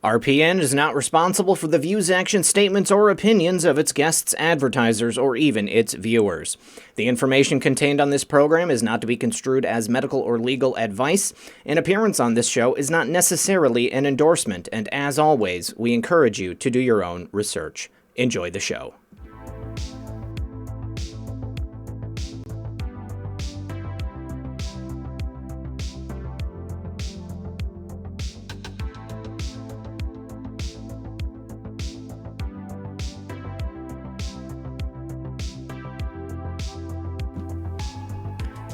RPN is not responsible for the views, actions, statements, or opinions of its guests, advertisers, or even its viewers. The information contained on this program is not to be construed as medical or legal advice. An appearance on this show is not necessarily an endorsement, and as always, we encourage you to do your own research. Enjoy the show.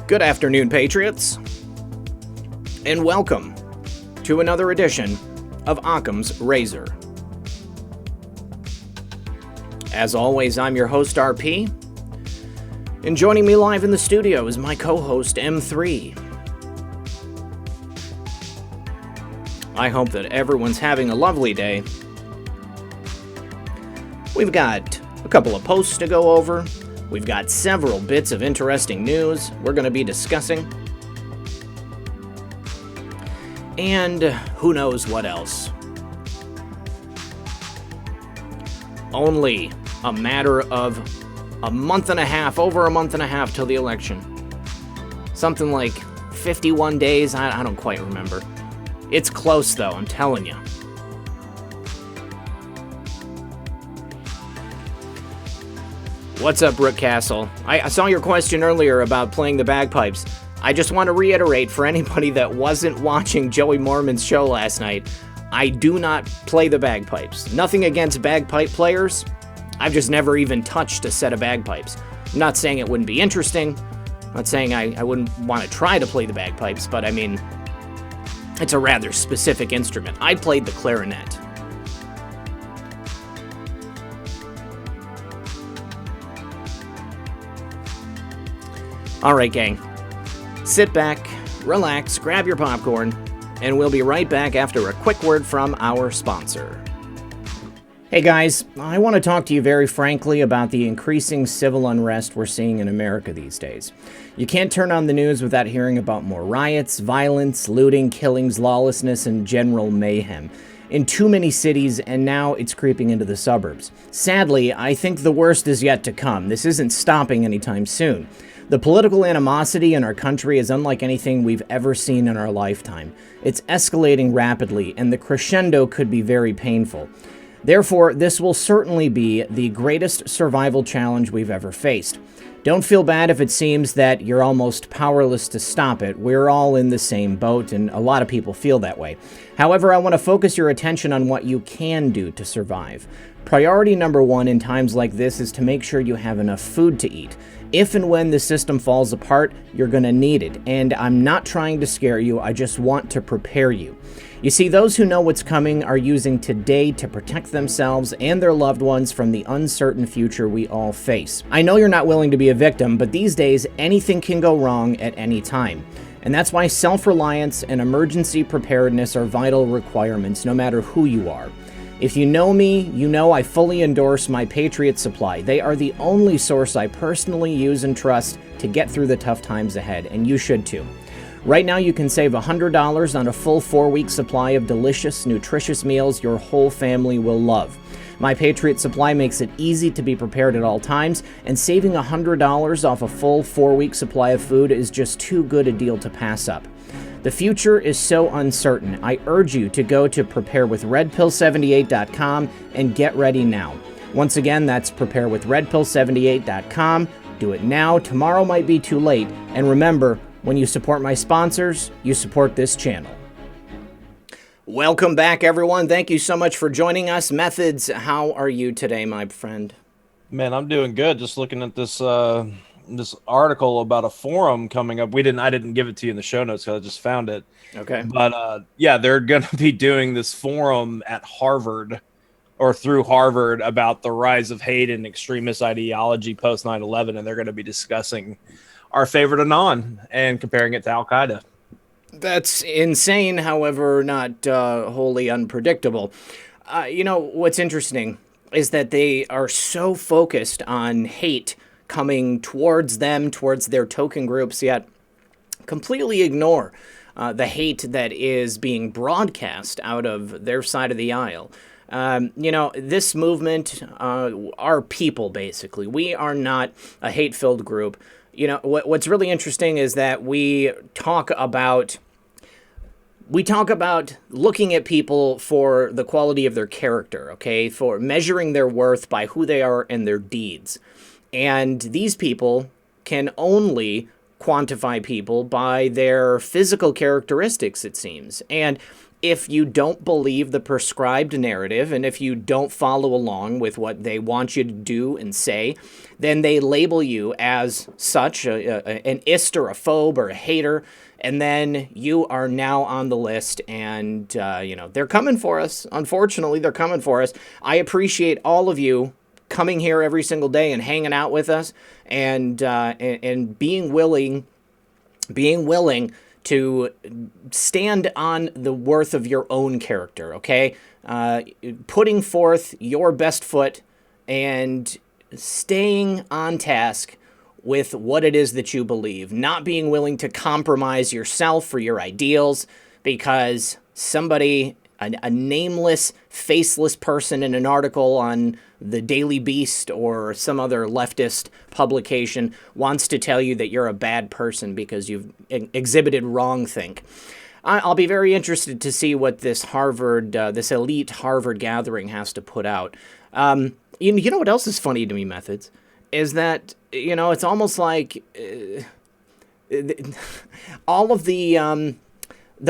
Good afternoon, Patriots, and welcome to another edition of Occam's Razor. As always, I'm your host, RP, and joining me live in the studio is my co-host, M3. I hope that everyone's having a lovely day. We've got a couple of posts to go over. We've got several bits of interesting news we're going to be discussing. And who knows what else. Only a matter of a month and a half, over a month and a half till the election. Something like 51 days, I don't quite remember. It's close though, I'm telling you. What's up, Brooke Castle? I saw your question earlier about playing the bagpipes. I just want to reiterate for anybody that wasn't watching Joey Mormon's show last night, I do not play the bagpipes. Nothing against bagpipe players. I've just never even touched a set of bagpipes. I'm not saying it wouldn't be interesting. I'm not saying I wouldn't want to try to play the bagpipes, but I mean, it's a rather specific instrument. I played the clarinet. Alright, gang, sit back, relax, grab your popcorn, and we'll be right back after a quick word from our sponsor. Hey guys, I want to talk to you very frankly about the increasing civil unrest we're seeing in America these days. You can't turn on the news without hearing about more riots, violence, looting, killings, lawlessness, and general mayhem in too many cities, and now it's creeping into the suburbs. Sadly, I think the worst is yet to come. This isn't stopping anytime soon. The political animosity in our country is unlike anything we've ever seen in our lifetime. It's escalating rapidly, and the crescendo could be very painful. Therefore, this will certainly be the greatest survival challenge we've ever faced. Don't feel bad if it seems that you're almost powerless to stop it. We're all in the same boat, and a lot of people feel that way. However, I want to focus your attention on what you can do to survive. Priority number one in times like this is to make sure you have enough food to eat. If and when the system falls apart, you're going to need it. And I'm not trying to scare you, I just want to prepare you. You see, those who know what's coming are using today to protect themselves and their loved ones from the uncertain future we all face. I know you're not willing to be a victim, but these days, anything can go wrong at any time. And that's why self-reliance and emergency preparedness are vital requirements, no matter who you are. If you know me, you know I fully endorse my Patriot Supply. They are the only source I personally use and trust to get through the tough times ahead, and you should too. Right now you can save $100 on a full 4-week supply of delicious, nutritious meals your whole family will love. My Patriot Supply makes it easy to be prepared at all times, and saving $100 off a full 4-week supply of food is just too good a deal to pass up. The future is so uncertain. I urge you to go to preparewithredpill78.com and get ready now. Once again, that's preparewithredpill78.com. Do it now. Tomorrow might be too late. And remember, when you support my sponsors, you support this channel. Welcome back, everyone. Thank you so much for joining us. Methods, how are you today, my friend? Man, I'm doing good. Just looking at this this article about a forum coming up. I didn't give it to you in the show notes because I just found it. Okay. But yeah, they're going to be doing this forum at Harvard or through Harvard about the rise of hate and extremist ideology post 9/11, and they're going to be discussing our favorite Anon and comparing it to Al-Qaeda. That's insane, however, not wholly unpredictable. You know, what's interesting is that they are so focused on hate coming towards them, towards their token groups, yet completely ignore the hate that is being broadcast out of their side of the aisle. This movement are people, basically. We are not a hate-filled group. What's really interesting is that we talk about looking at people for the quality of their character, okay? For measuring their worth by who they are and their deeds. And these people can only quantify people by their physical characteristics, it seems. And if you don't believe the prescribed narrative, and if you don't follow along with what they want you to do and say, then they label you as such, an ist or a phobe or a hater, and then you are now on the list, and, they're coming for us. Unfortunately, they're coming for us. I appreciate all of you coming here every single day and hanging out with us, and being willing to stand on the worth of your own character, okay? Putting forth your best foot and staying on task with what it is that you believe, not being willing to compromise yourself for your ideals because somebody, a nameless, faceless person in an article on the Daily Beast or some other leftist publication wants to tell you that you're a bad person because you've exhibited wrongthink. I'll be very interested to see what this this elite Harvard gathering has to put out. You know what else is funny to me, Methods? Is that, it's almost like all of the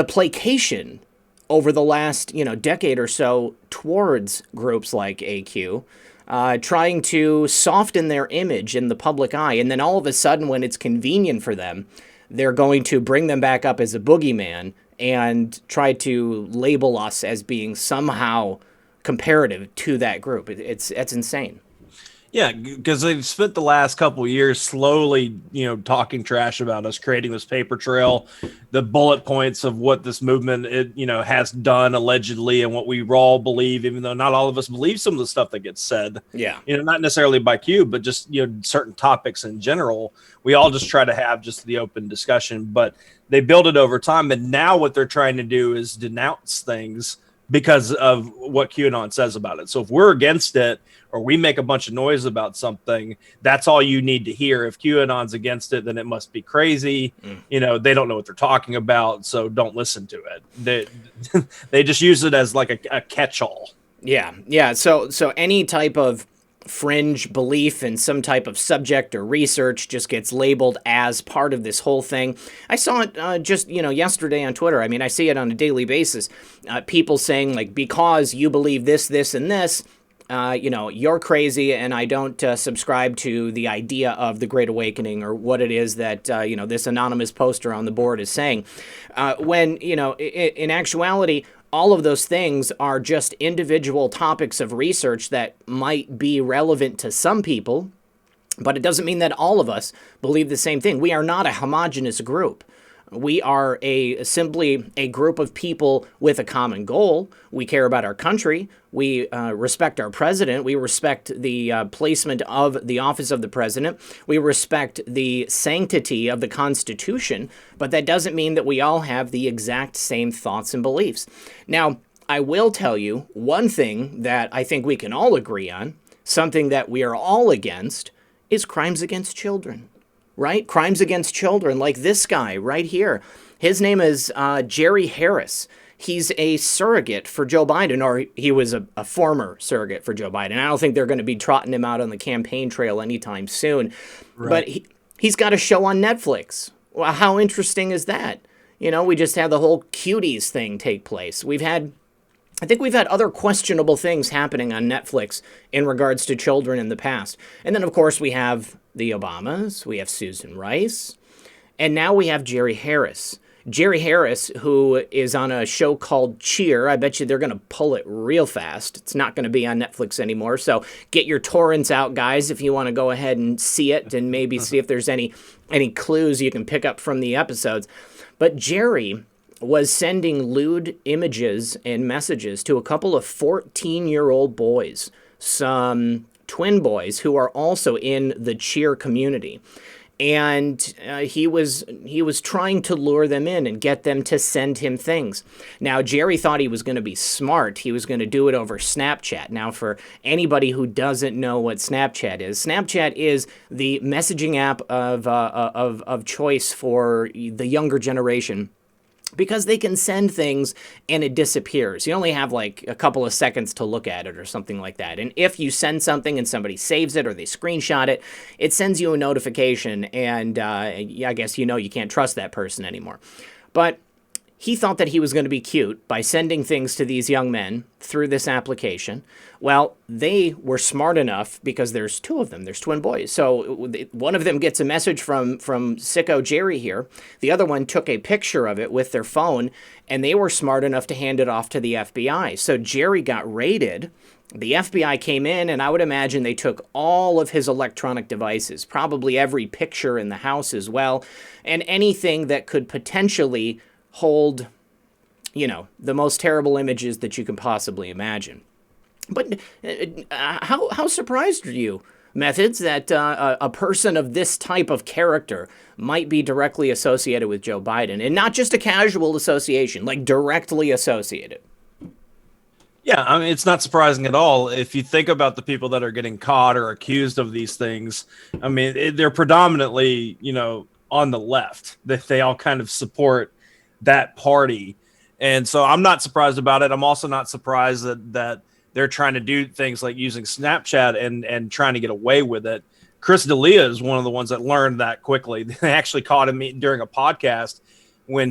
placation over the last, decade or so towards groups like AQ, trying to soften their image in the public eye. And then all of a sudden, when it's convenient for them, they're going to bring them back up as a boogeyman and try to label us as being somehow comparative to that group. It's insane. Yeah, because they've spent the last couple of years slowly, talking trash about us, creating this paper trail, the bullet points of what this movement, has done allegedly and what we all believe, even though not all of us believe some of the stuff that gets said. Yeah. Not necessarily by Q, but just, certain topics in general. We all just try to have just the open discussion, but they build it over time. And now what they're trying to do is denounce things because of what QAnon says about it. So if we're against it or we make a bunch of noise about something, that's all you need to hear. If QAnon's against it, then it must be crazy. They don't know what they're talking about, so don't listen to it. They just use it as like a catch-all. Yeah. So any type of fringe belief in some type of subject or research just gets labeled as part of this whole thing. I saw it just, yesterday on Twitter. I mean, I see it on a daily basis. People saying, like, because you believe this, this, and this, you're crazy, and I don't subscribe to the idea of the Great Awakening or what it is that, this anonymous poster on the board is saying. When, in actuality, all of those things are just individual topics of research that might be relevant to some people, but it doesn't mean that all of us believe the same thing. We are not a homogenous group. We are simply a group of people with a common goal. We care about our country. We respect our president. We respect the placement of the office of the president. We respect the sanctity of the Constitution, but that doesn't mean that we all have the exact same thoughts and beliefs. Now, I will tell you one thing that I think we can all agree on, something that we are all against, is crimes against children. Right? Crimes against children, like this guy right here. His name is Jerry Harris. He's a surrogate for Joe Biden, or he was a former surrogate for Joe Biden. I don't think they're going to be trotting him out on the campaign trail anytime soon. Right. But he's got a show on Netflix. Well, how interesting is that? We just had the whole cuties thing take place. I think we've had other questionable things happening on Netflix in regards to children in the past. And then, of course, we have the Obamas, we have Susan Rice, and now we have Jerry Harris. Jerry Harris, who is on a show called Cheer. I bet you they're going to pull it real fast. It's not going to be on Netflix anymore. So get your torrents out, guys, if you want to go ahead and see it and maybe see if there's any clues you can pick up from the episodes. But Jerry was sending lewd images and messages to a couple of 14-year-old boys, some twin boys who are also in the Cheer community. and he was trying to lure them in and get them to send him things. Now, Jerry thought he was going to be smart. He was going to do it over Snapchat. Now, for anybody who doesn't know what Snapchat is the messaging app of choice for the younger generation, because they can send things and it disappears. You only have like a couple of seconds to look at it or something like that. And if you send something and somebody saves it or they screenshot it, it sends you a notification, and I guess you can't trust that person anymore. But he thought that he was going to be cute by sending things to these young men through this application. Well, they were smart enough, because there's two of them. There's twin boys. So one of them gets a message from Sicko Jerry here. The other one took a picture of it with their phone, and they were smart enough to hand it off to the FBI. So Jerry got raided. The FBI came in, and I would imagine they took all of his electronic devices, probably every picture in the house as well, and anything that could potentially hold, the most terrible images that you can possibly imagine. But how surprised are you, Methods, that a person of this type of character might be directly associated with Joe Biden, and not just a casual association, like directly associated? Yeah, I mean, it's not surprising at all. If you think about the people that are getting caught or accused of these things, I mean, they're predominantly, on the left. They all kind of support that party. And so I'm not surprised about it. I'm also not surprised that they're trying to do things like using Snapchat and trying to get away with it. Chris D'Elia is one of the ones that learned that quickly. They actually caught him during a podcast when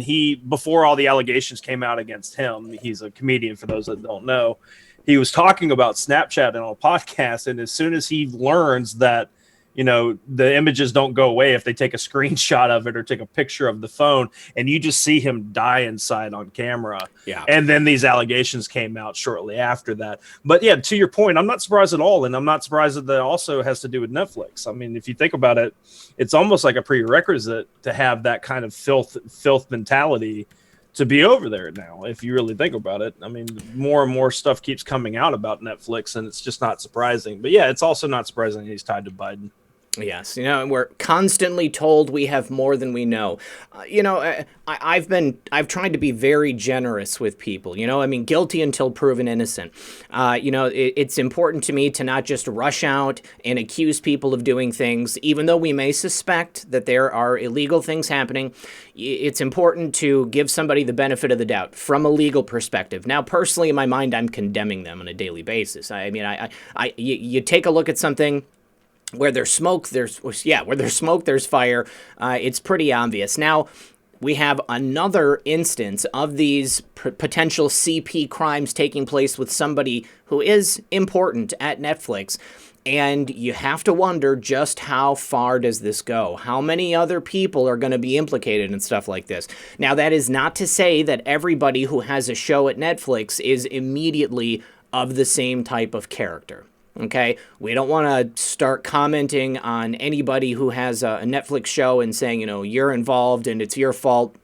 before all the allegations came out against him. He's a comedian, for those that don't know. He was talking about Snapchat on a podcast, and as soon as he learns that the images don't go away if they take a screenshot of it or take a picture of the phone, and you just see him die inside on camera. Yeah. And then these allegations came out shortly after that. But yeah, to your point, I'm not surprised at all. And I'm not surprised that also has to do with Netflix. I mean, if you think about it, it's almost like a prerequisite to have that kind of filth mentality to be over there now, if you really think about it. I mean, more and more stuff keeps coming out about Netflix, and it's just not surprising. But yeah, it's also not surprising he's tied to Biden. Yes, we're constantly told we have more than we know. I've tried to be very generous with people. Guilty until proven innocent. It's important to me to not just rush out and accuse people of doing things, even though we may suspect that there are illegal things happening. It's important to give somebody the benefit of the doubt from a legal perspective. Now, personally, in my mind, I'm condemning them on a daily basis. You take a look at something. Where there's smoke, there's fire. It's pretty obvious. Now, we have another instance of these potential CP crimes taking place with somebody who is important at Netflix. And you have to wonder, just how far does this go? How many other people are going to be implicated in stuff like this? Now, that is not to say that everybody who has a show at Netflix is immediately of the same type of character. Okay, we don't want to start commenting on anybody who has a Netflix show and saying, you're involved and it's your fault,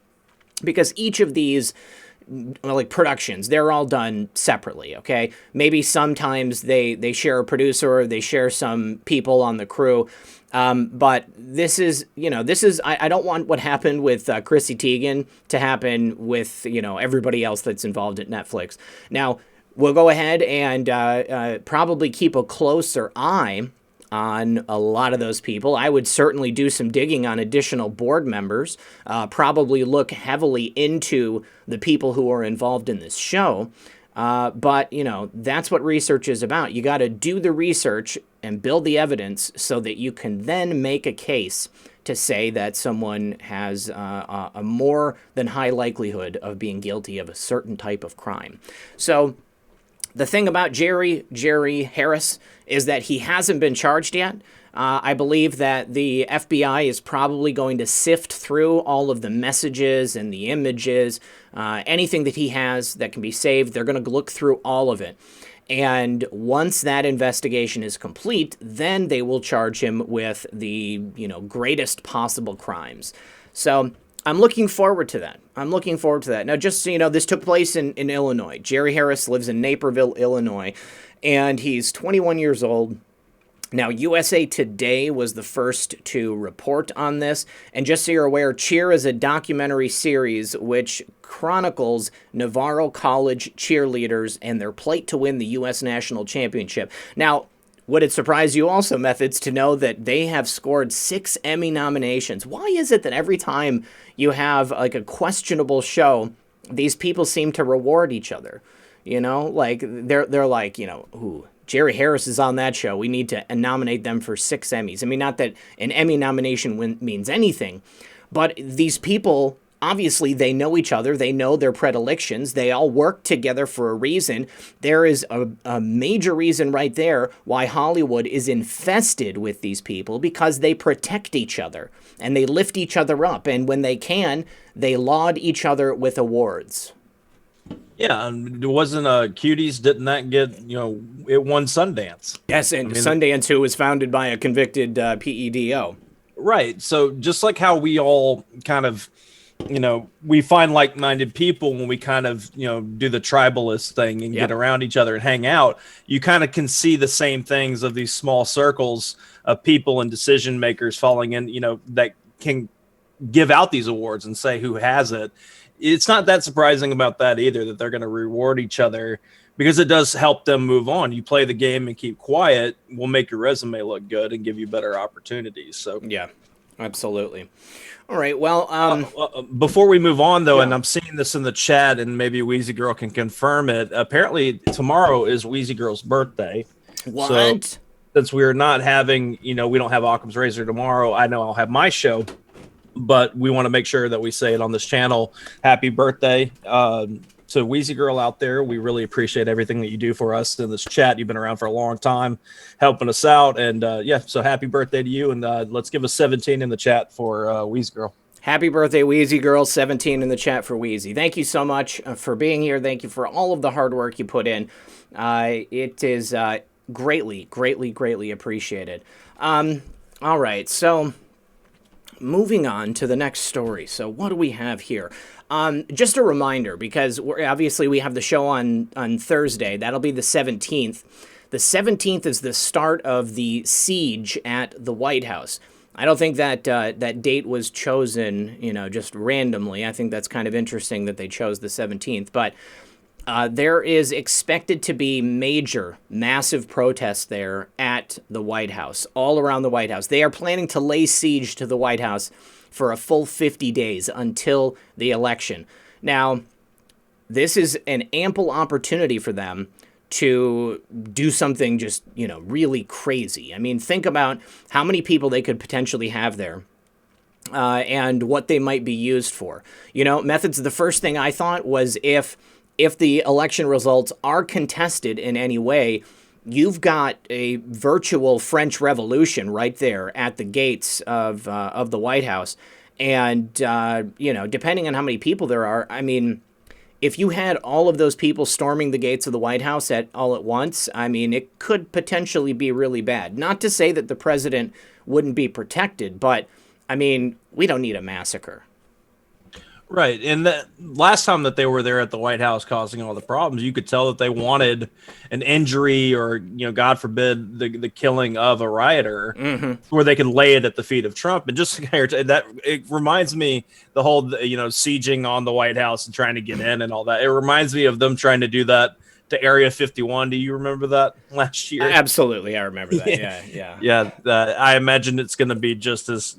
because each of these productions, they're all done separately. Okay, maybe sometimes they share a producer or they share some people on the crew. But this is, I don't want what happened with Chrissy Teigen to happen with, everybody else that's involved at Netflix. Now, we'll go ahead and probably keep a closer eye on a lot of those people. I would certainly do some digging on additional board members, probably look heavily into the people who are involved in this show. But that's what research is about. You got to do the research and build the evidence so that you can then make a case to say that someone has a more than high likelihood of being guilty of a certain type of crime. So the thing about Jerry Harris is that he hasn't been charged yet. I believe that the FBI is probably going to sift through all of the messages and the images, anything that he has that can be saved. They're going to look through all of it. And once that investigation is complete, then they will charge him with the, greatest possible crimes. So I'm looking forward to that. Now, just so you know, this took place in Illinois. Jerry Harris lives in Naperville, Illinois, and he's 21 years old. Now, USA Today was the first to report on this, and just so you're aware, Cheer is a documentary series which chronicles Navarro College cheerleaders and their plight to win the U.S. National Championship. Now, would it surprise you also, Methods, to know that they have scored 6 Emmy nominations? Why is it that every time you have like a questionable show, these people seem to reward each other? You know, like they're like, you know, ooh, Jerry Harris is on that show. We need to nominate them for 6 Emmys. I mean, not that an Emmy nomination means anything, but these people, obviously, they know each other. They know their predilections. They all work together for a reason. There is a major reason right there why Hollywood is infested with these people, because they protect each other and they lift each other up. And when they can, they laud each other with awards. Yeah, and it wasn't Cuties, didn't that get, it won Sundance? Yes, and Sundance, who was founded by a convicted PEDO. Right. So just like how we all kind of, we find like-minded people when we kind of, do the tribalist thing and get around each other and hang out, you kind of can see the same things of these small circles of people and decision makers falling in, that can give out these awards and say who has it. It's not that surprising about that either, that they're going to reward each other, because it does help them move on. You play the game and keep quiet, will make your resume look good and give you better opportunities. So yeah, absolutely. All right. Well, before we move on, though, and I'm seeing this in the chat, and maybe Wheezy Girl can confirm it. Apparently, tomorrow is Wheezy Girl's birthday. What? So, since we're not having, we don't have Occam's Razor tomorrow, I know I'll have my show. But we want to make sure that we say it on this channel. Happy birthday to Wheezy Girl out there. We really appreciate everything that you do for us in this chat. You've been around for a long time, helping us out. And so happy birthday to you. And let's give us 17 in the chat for Wheezy Girl. Happy birthday, Wheezy Girl. 17 in the chat for Wheezy. Thank you so much for being here. Thank you for all of the hard work you put in. It is greatly, greatly, greatly appreciated. All right, so moving on to the next story. So what do we have here? Just a reminder, because obviously we have the show on Thursday. That'll be the 17th. The 17th is the start of the siege at the White House. I don't think that that date was chosen, just randomly. I think that's kind of interesting that they chose the 17th. But there is expected to be massive protests there at the White House, all around the White House. They are planning to lay siege to the White House for a full 50 days until the election. Now, this is an ample opportunity for them to do something just, really crazy. I mean, think about how many people they could potentially have there. And what they might be used for. Methods, the first thing I thought was if the election results are contested in any way, you've got a virtual French Revolution right there at the gates of the White House. And, depending on how many people there are, I mean, if you had all of those people storming the gates of the White House all at once, I mean, it could potentially be really bad. Not to say that the president wouldn't be protected, but, I mean, we don't need a massacre. Right. And the last time that they were there at the White House causing all the problems, you could tell that they wanted an injury or, God forbid, the killing of a rioter where they can lay it at the feet of Trump. And just that, it reminds me the whole, sieging on the White House and trying to get in and all that. It reminds me of them trying to do that to Area 51. Do you remember that last year? Absolutely. I remember that. Yeah. I imagine it's going to be just as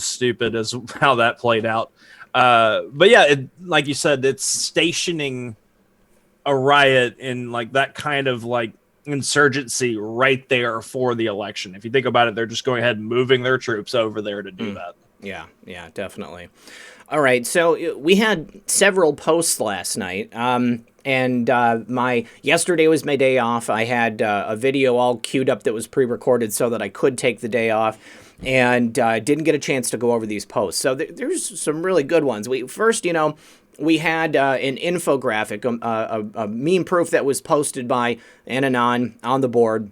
stupid as how that played out. But yeah, like you said, it's stationing a riot in like that kind of like insurgency right there for the election. If you think about it, they're just going ahead and moving their troops over there to do that. Yeah, definitely. All right, so we had several posts last night. Yesterday was my day off. I had a video all queued up that was pre-recorded so that I could take the day off. And didn't get a chance to go over these posts. So there's some really good ones. We had an infographic, a meme proof that was posted by Ananon on the board.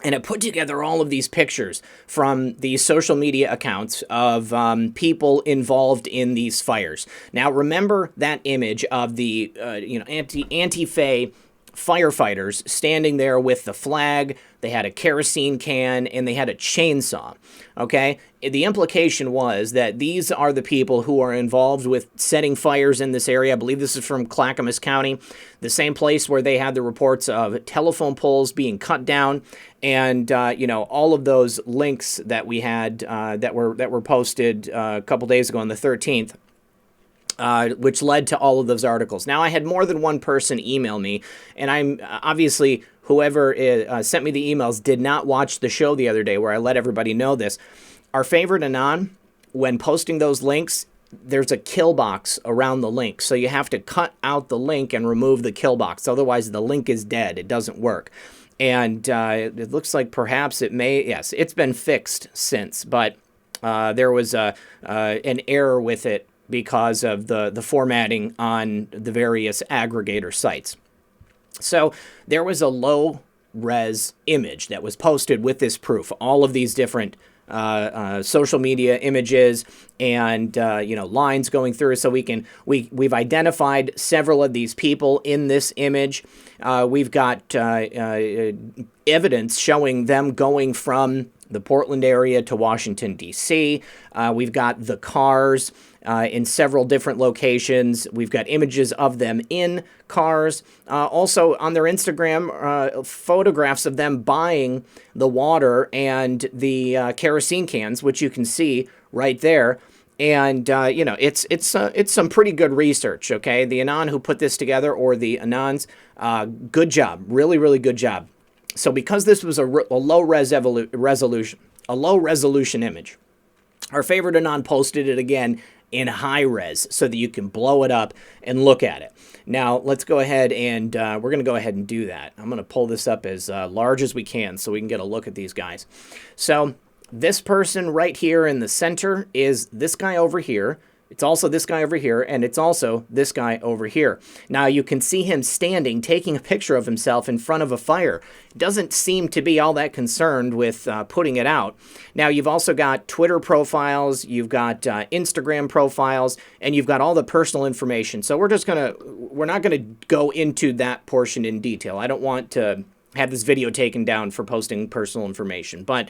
And it put together all of these pictures from the social media accounts of people involved in these fires. Now, remember that image of the Antifa firefighters standing there with the flag. They had a kerosene can and they had a chainsaw. Okay, the implication was that these are the people who are involved with setting fires in this area. I believe this is from Clackamas County, the same place where they had the reports of telephone poles being cut down, and all of those links that we had that were posted a couple days ago on the 13th. Which led to all of those articles. Now, I had more than one person email me, and I'm obviously whoever sent me the emails did not watch the show the other day where I let everybody know this. Our favorite Anon, when posting those links, there's a kill box around the link. So you have to cut out the link and remove the kill box. Otherwise, the link is dead. It doesn't work. And it looks like perhaps yes, it's been fixed since, but there was an error with it because of the formatting on the various aggregator sites. So there was a low-res image that was posted with this proof, all of these different social media images and lines going through. So we've identified several of these people in this image. We've got evidence showing them going from the Portland area to Washington, D.C. We've got the cars in several different locations. We've got images of them in cars. Also on their Instagram, photographs of them buying the water and the kerosene cans, which you can see right there. And, it's some pretty good research, okay? The Anon who put this together, or the Anons, good job. Really, really good job. So because this was a low resolution image, our favorite Anon posted it again in high res so that you can blow it up and look at it. Now, let's go ahead and we're going to go ahead and do that. I'm going to pull this up as large as we can so we can get a look at these guys. So this person right here in the center is this guy over here. It's also this guy over here, and it's also this guy over here. Now, you can see him standing, taking a picture of himself in front of a fire. Doesn't seem to be all that concerned with putting it out. Now, you've also got Twitter profiles, you've got Instagram profiles, and you've got all the personal information. So we're not going to go into that portion in detail. I don't want to have this video taken down for posting personal information, but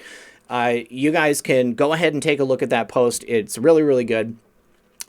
you guys can go ahead and take a look at that post. It's really, really good.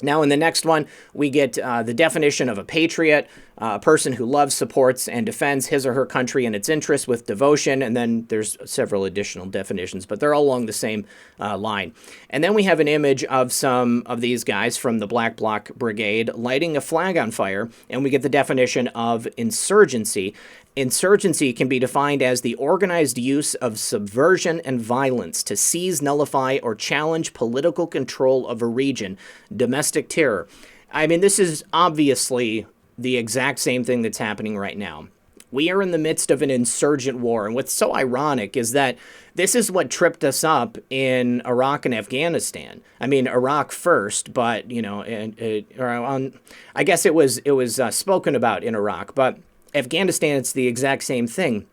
Now, in the next one, we get the definition of a patriot, a person who loves, supports, and defends his or her country and its interests with devotion. And then there's several additional definitions, but they're all along the same line. And then we have an image of some of these guys from the Black Bloc Brigade lighting a flag on fire, and we get the definition of insurgency. Insurgency can be defined as the organized use of subversion and violence to seize, nullify, or challenge political control of a region. Domestic terror. I mean, this is obviously the exact same thing that's happening right now. We are in the midst of an insurgent war, and what's so ironic is that this is what tripped us up in Iraq and Afghanistan. I mean, Iraq first, but I guess it was spoken about in Iraq, but Afghanistan, it's the exact same thing.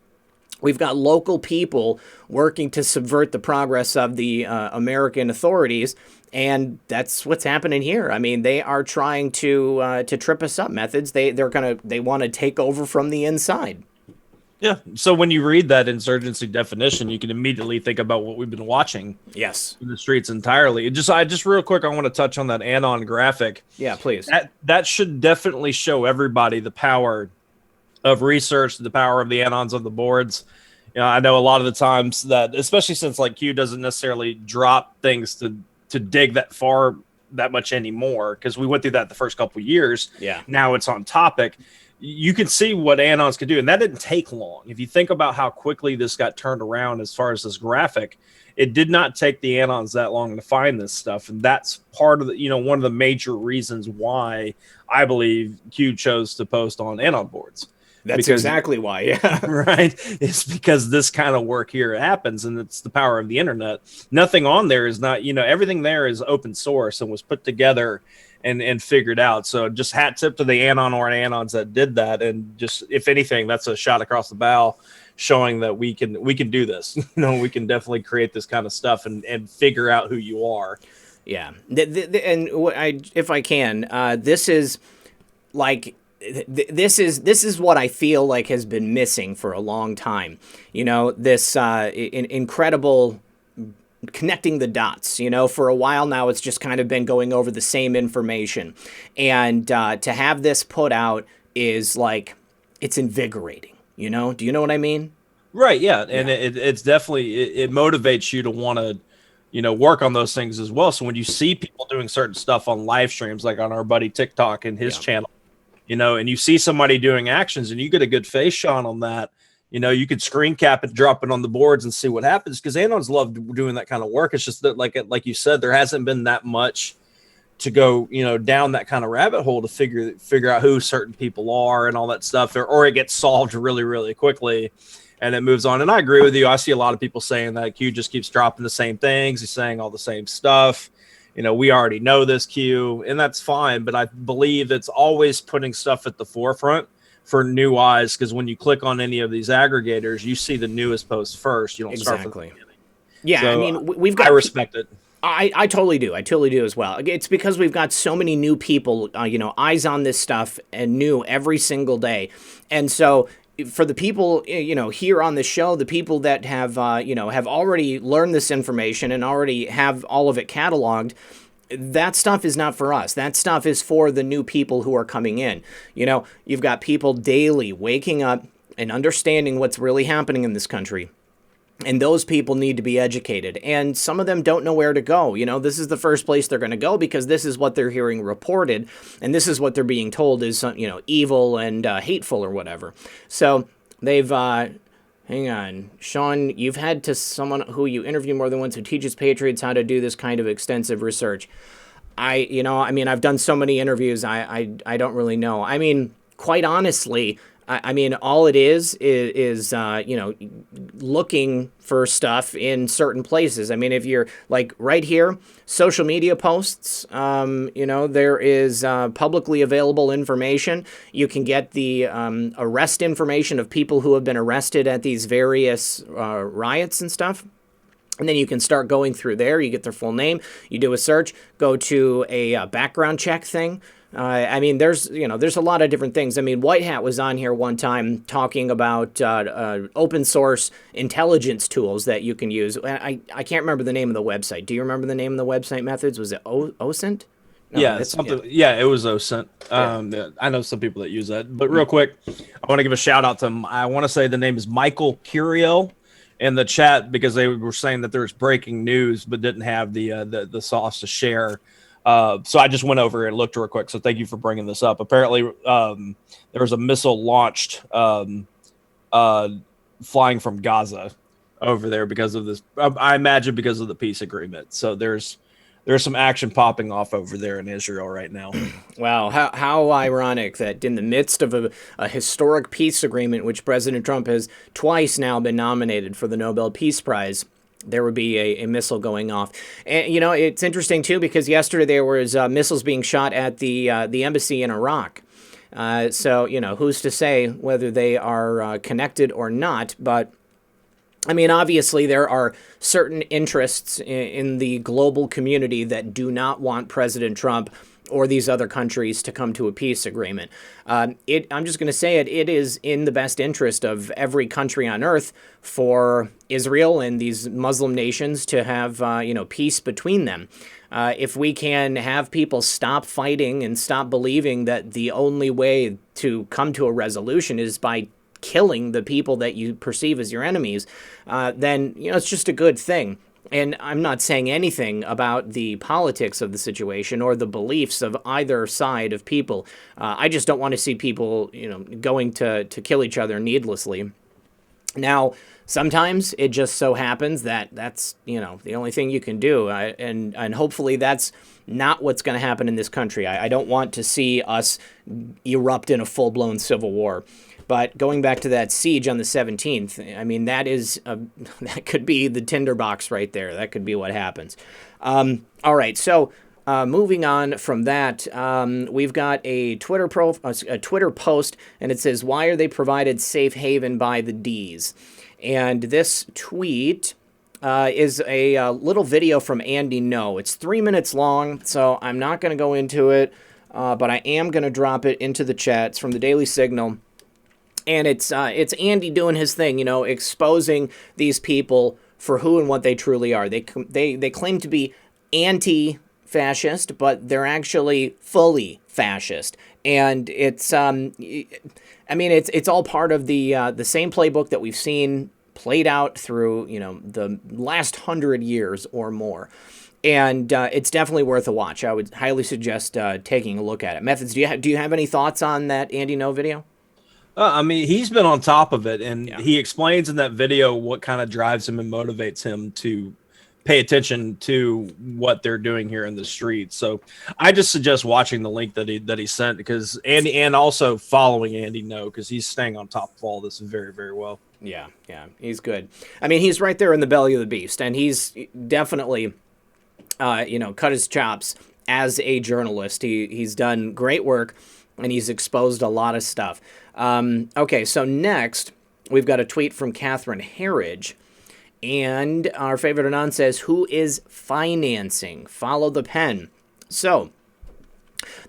We've got local people working to subvert the progress of the American authorities, and that's what's happening here. I mean, they are trying to trip us up. Methods. They want to take over from the inside. Yeah. So when you read that insurgency definition, you can immediately think about what we've been watching. Yes. In the streets entirely. Just real quick, I want to touch on that Anon graphic. Yeah, please. That should definitely show everybody the power of research, the power of the Anons on the boards. I know a lot of the times that, especially since like Q doesn't necessarily drop things to dig that far that much anymore, because we went through that the first couple of years. Yeah. Now it's on topic. You can see what Anons could do, and that didn't take long. If you think about how quickly this got turned around as far as this graphic, it did not take the Anons that long to find this stuff, and that's part of the, one of the major reasons why I believe Q chose to post on Anon boards. That's exactly why, yeah. Right? It's because this kind of work here happens, and it's the power of the internet. Nothing on there is not, everything there is open source and was put together and figured out. So just hat tip to the Anon or Anons that did that. And just, if anything, that's a shot across the bow showing that we can do this. We can definitely create this kind of stuff and figure out who you are. Yeah. And if I can, this is like this is what I feel like has been missing for a long time. You know, this incredible connecting the dots. You know, for a while now, it's just kind of been going over the same information, and to have this put out is like, it's invigorating. You know, do you know what I mean? Right. Yeah. And it's definitely, it motivates you to want to, work on those things as well. So when you see people doing certain stuff on live streams, like on our buddy TikTok and his channel, and you see somebody doing actions and you get a good face shot on that, you could screen cap it, drop it on the boards and see what happens. Because Anons love doing that kind of work. It's just that, like you said, there hasn't been that much to go, down that kind of rabbit hole to figure out who certain people are and all that stuff, or it gets solved really, really quickly and it moves on. And I agree with you. I see a lot of people saying that Q just keeps dropping the same things. He's saying all the same stuff. We already know this, Q, and that's fine. But I believe it's always putting stuff at the forefront for new eyes, because when you click on any of these aggregators, you see the newest post first. You don't start from the beginning. Yeah, so, I mean, we've got. I respect it. I totally do. I totally do as well. It's because we've got so many new people, eyes on this stuff and new every single day. And so for the people, here on the show, the people that have, have already learned this information and already have all of it cataloged, that stuff is not for us. That stuff is for the new people who are coming in. You've got people daily waking up and understanding what's really happening in this country. And those people need to be educated. And some of them don't know where to go. This is the first place they're going to go because this is what they're hearing reported. And this is what they're being told is, evil and hateful or whatever. So they've, hang on, Sean, you've had to someone who you interview more than once who teaches patriots how to do this kind of extensive research. I've done so many interviews. I don't really know. I mean, quite honestly, all it is looking for stuff in certain places. I mean, if you're like right here, social media posts, there is publicly available information. You can get the arrest information of people who have been arrested at these various riots and stuff. And then you can start going through there. You get their full name. You do a search. Go to a background check thing. There's a lot of different things. I mean, White Hat was on here one time talking about open source intelligence tools that you can use. I can't remember the name of the website. Do you remember the name of the website methods? Was it OSINT? No, yeah, something. Yeah, it was OSINT. I know some people that use that. But real quick, I want to give a shout out to him. I want to say the name is Michael Curiel in the chat, because they were saying that there's breaking news but didn't have the sauce to share. So I just went over and looked real quick. So thank you for bringing this up. Apparently, there was a missile launched flying from Gaza over there because of this. I imagine because of the peace agreement. So there's some action popping off over there in Israel right now. Wow, how ironic that in the midst of a historic peace agreement, which President Trump has twice now been nominated for the Nobel Peace Prize, there would be a missile going off. And, it's interesting, too, because yesterday there was missiles being shot at the embassy in Iraq. So, who's to say whether they are connected or not? But, obviously there are certain interests in the global community that do not want President Trump or these other countries to come to a peace agreement. I'm just going to say it is in the best interest of every country on earth for Israel and these Muslim nations to have, peace between them. If we can have people stop fighting and stop believing that the only way to come to a resolution is by killing the people that you perceive as your enemies, then, it's just a good thing. And I'm not saying anything about the politics of the situation or the beliefs of either side of people. I just don't want to see people, going to kill each other needlessly. Now, sometimes it just so happens that that's, the only thing you can do. And hopefully that's not what's going to happen in this country. I don't want to see us erupt in a full-blown civil war. But going back to that siege on the 17th, that could be the tinderbox right there. That could be what happens. All right, so moving on from that, we've got a Twitter post, and it says, "Why are they provided safe haven by the D's?" And this tweet is a little video from Andy No. It's 3 minutes long, so I'm not going to go into it. but I am going to drop it into the chat. It's from the Daily Signal. And it's Andy doing his thing, exposing these people for who and what they truly are. They claim to be anti-fascist, but they're actually fully fascist. And it's it's all part of the same playbook that we've seen played out through the last 100 years or more. And it's definitely worth a watch. I would highly suggest taking a look at it. Methods, do you have any thoughts on that Andy No video? He's been on top of it, and he explains in that video what kind of drives him and motivates him to pay attention to what they're doing here in the streets. So I just suggest watching the link that he sent, because Andy, and also following Andy No, because he's staying on top of all this very, very well. Yeah, he's good. I mean, he's right there in the belly of the beast, and he's definitely cut his chops as a journalist. He's done great work, and he's exposed a lot of stuff. Okay, so next, we've got a tweet from Catherine Harridge, and our favorite Anon says, who is financing? Follow the pen. So,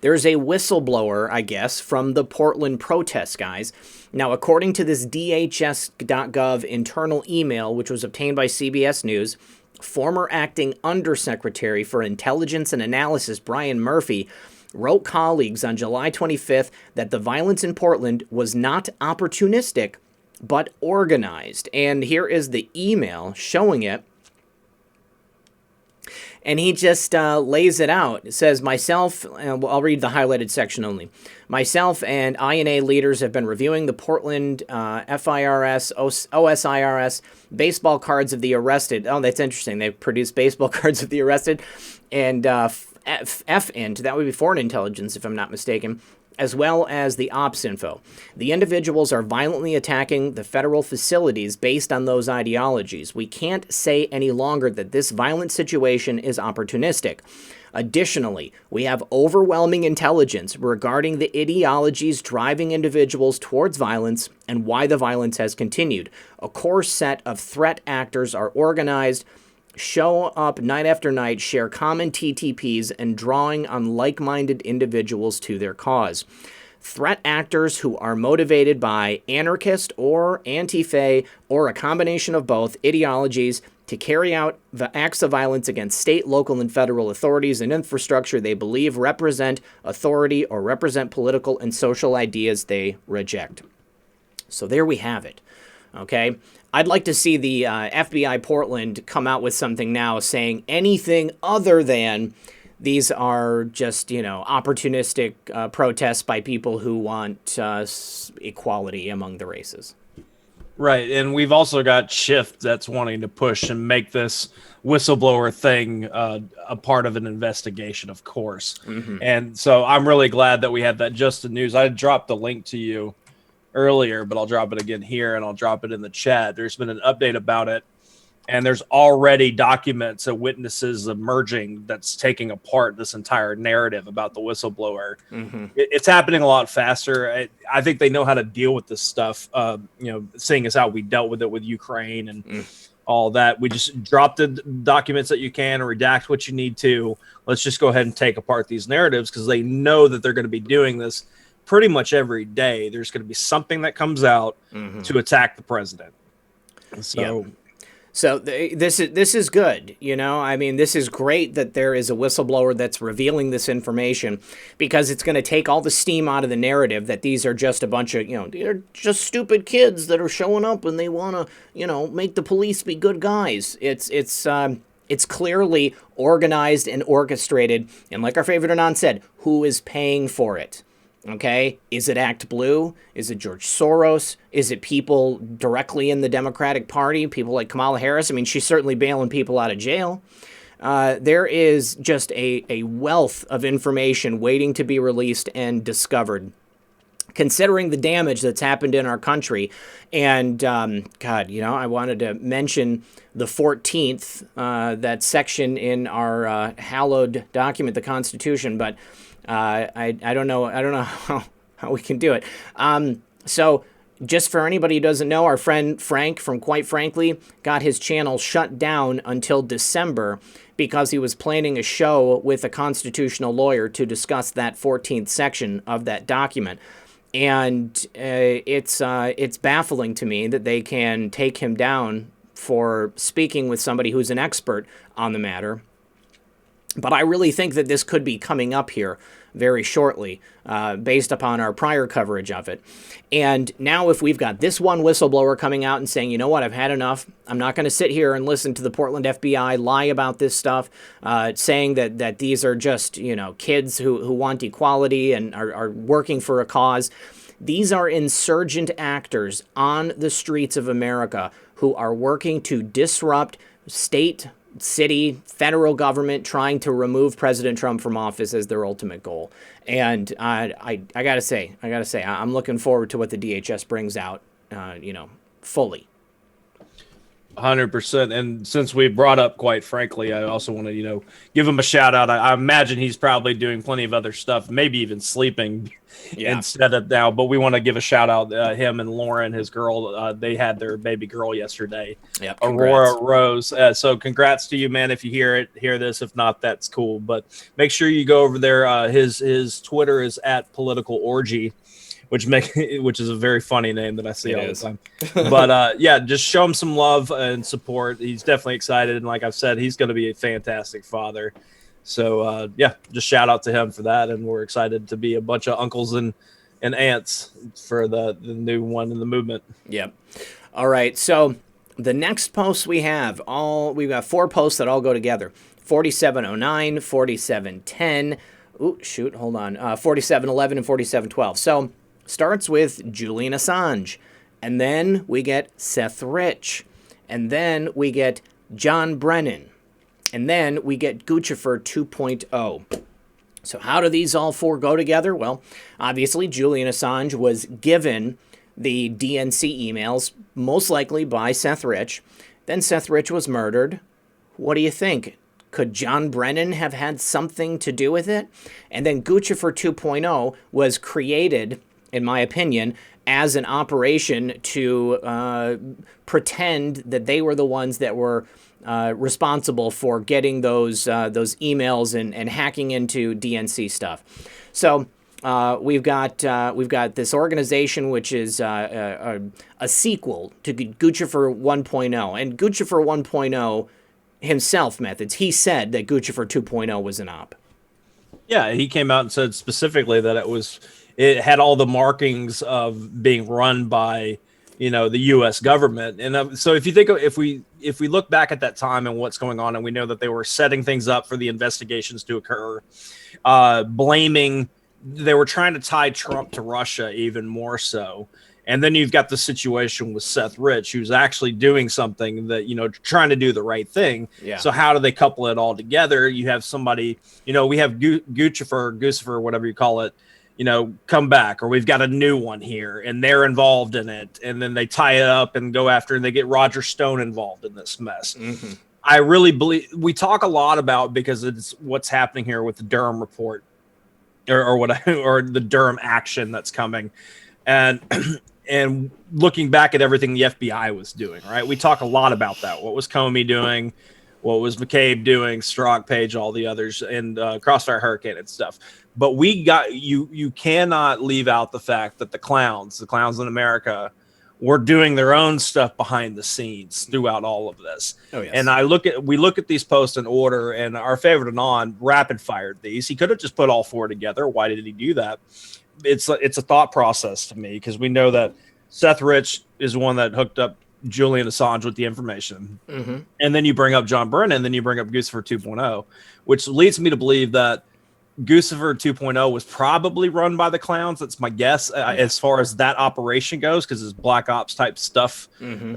there's a whistleblower, I guess, from the Portland protests, guys. Now, according to this DHS.gov internal email, which was obtained by CBS News, former acting undersecretary for intelligence and analysis Brian Murphy wrote colleagues on July 25th that the violence in Portland was not opportunistic, but organized. And here is the email showing it. And he just lays it out. It says, myself, I'll read the highlighted section only. Myself and INA leaders have been reviewing the Portland FIRS, OSIRS baseball cards of the arrested. Oh, that's interesting. They produced baseball cards of the arrested. And FINT, that would be foreign intelligence if I'm not mistaken, as well as the ops info. The individuals are violently attacking the federal facilities based on those ideologies. We can't say any longer that this violent situation is opportunistic. Additionally, we have overwhelming intelligence regarding the ideologies driving individuals towards violence and why the violence has continued. A core set of threat actors are organized, show up night after night, share common TTPs, and drawing on like-minded individuals to their cause. Threat actors who are motivated by anarchist or anti-Fa or a combination of both ideologies to carry out the acts of violence against state, local, and federal authorities and infrastructure they believe represent authority or represent political and social ideas they reject. So there we have it. Okay? I'd like to see the FBI Portland come out with something now saying anything other than these are just, opportunistic protests by people who want equality among the races. Right, and we've also got Shift that's wanting to push and make this whistleblower thing a part of an investigation, of course. Mm-hmm. And so I'm really glad that we have that just in news. I dropped the link to you earlier, but I'll drop it again here, and I'll drop it in the chat. There's been an update about it, and there's already documents and witnesses emerging that's taking apart this entire narrative about the whistleblower. Mm-hmm. It's happening a lot faster. I think they know how to deal with this stuff, seeing as how we dealt with it with Ukraine and all that. We just drop the documents that you can, redact what you need to. Let's just go ahead and take apart these narratives, because they know that they're going to be doing this pretty much every day. There's going to be something that comes out to attack the president. So, So this is good. This is great that there is a whistleblower that's revealing this information, because it's going to take all the steam out of the narrative that these are just a bunch of, they're just stupid kids that are showing up and they want to, make the police be good guys. It's clearly organized and orchestrated. And like our favorite Anon said, who is paying for it? Okay, is it Act Blue? Is it George Soros? Is it people directly in the Democratic Party? People like Kamala Harris? I mean, she's certainly bailing people out of jail. There is just a wealth of information waiting to be released and discovered, considering the damage that's happened in our country. And, I wanted to mention the 14th, that section in our hallowed document, the Constitution, but I don't know how we can do it. So just for anybody who doesn't know, our friend Frank from Quite Frankly got his channel shut down until December because he was planning a show with a constitutional lawyer to discuss that 14th section of that document. And it's baffling to me that they can take him down for speaking with somebody who's an expert on the matter. But I really think that this could be coming up here very shortly, based upon our prior coverage of it. And now if we've got this one whistleblower coming out and saying, you know what, I've had enough. I'm not going to sit here and listen to the Portland FBI lie about this stuff, saying that these are just, kids who want equality and are working for a cause. These are insurgent actors on the streets of America who are working to disrupt state, city, federal government, trying to remove President Trump from office as their ultimate goal. And I gotta say, I'm looking forward to what the DHS brings out, fully. 100%. And since we brought up, quite frankly, I also want to, give him a shout out. I imagine he's probably doing plenty of other stuff, maybe even sleeping instead of now. But we want to give a shout out him and Lauren, his girl. They had their baby girl yesterday, Aurora Rose. So congrats to you, man. If you hear this. If not, that's cool. But make sure you go over there. His Twitter is @PoliticalOrgy. Which is a very funny name that I see all the time. But just show him some love and support. He's definitely excited, and like I've said, he's going to be a fantastic father. So just shout out to him for that, and we're excited to be a bunch of uncles and aunts for the new one in the movement. Yep. All right. So the next posts we've got 4 posts that all go together: 4709, 4710. Ooh, shoot, hold on. 4711 and 4712. So. Starts with Julian Assange, and then we get Seth Rich, and then we get John Brennan, and then we get Guccifer 2.0. So how do these all 4 go together? Well, obviously Julian Assange was given the DNC emails, most likely by Seth Rich. Then Seth Rich was murdered. What do you think? Could John Brennan have had something to do with it? And then Guccifer 2.0 was created, in my opinion, as an operation to pretend that they were the ones that were responsible for getting those emails and hacking into DNC stuff. So we've got this organization which is a sequel to Guccifer 1.0, and Guccifer 1.0 himself methods. He said that Guccifer 2.0 was an op. Yeah, he came out and said specifically that it had all the markings of being run by, the U.S. government. And so if you think if we look back at that time and what's going on, and we know that they were setting things up for the investigations to occur, they were trying to tie Trump to Russia even more so. And then you've got the situation with Seth Rich, who's actually doing something that, trying to do the right thing. Yeah. So how do they couple it all together? You have somebody, we have Guccifer, whatever you call it, come back, or we've got a new one here and they're involved in it. And then they tie it up and go after, and they get Roger Stone involved in this mess. Mm-hmm. I really believe we talk a lot about, because it's what's happening here with the Durham report or the Durham action that's coming. And looking back at everything the FBI was doing, right? We talk a lot about that. What was Comey doing? What was McCabe doing? Strzok, Page, all the others, and Crossfire Hurricane and stuff. But we got you cannot leave out the fact that the clowns in America were doing their own stuff behind the scenes throughout all of this. Oh, yes. And we look at these posts in order, and our favorite Anon rapid fired these. He could have just put all 4 together. Why did he do that? It's a thought process to me, because we know that Seth Rich is one that hooked up Julian Assange with the information. Mm-hmm. And then you bring up John Brennan, then you bring up Guccifer 2.0, which leads me to believe that Guccifer 2.0 was probably run by the clowns. That's my guess as far as that operation goes, because it's Black Ops type stuff. Mm-hmm.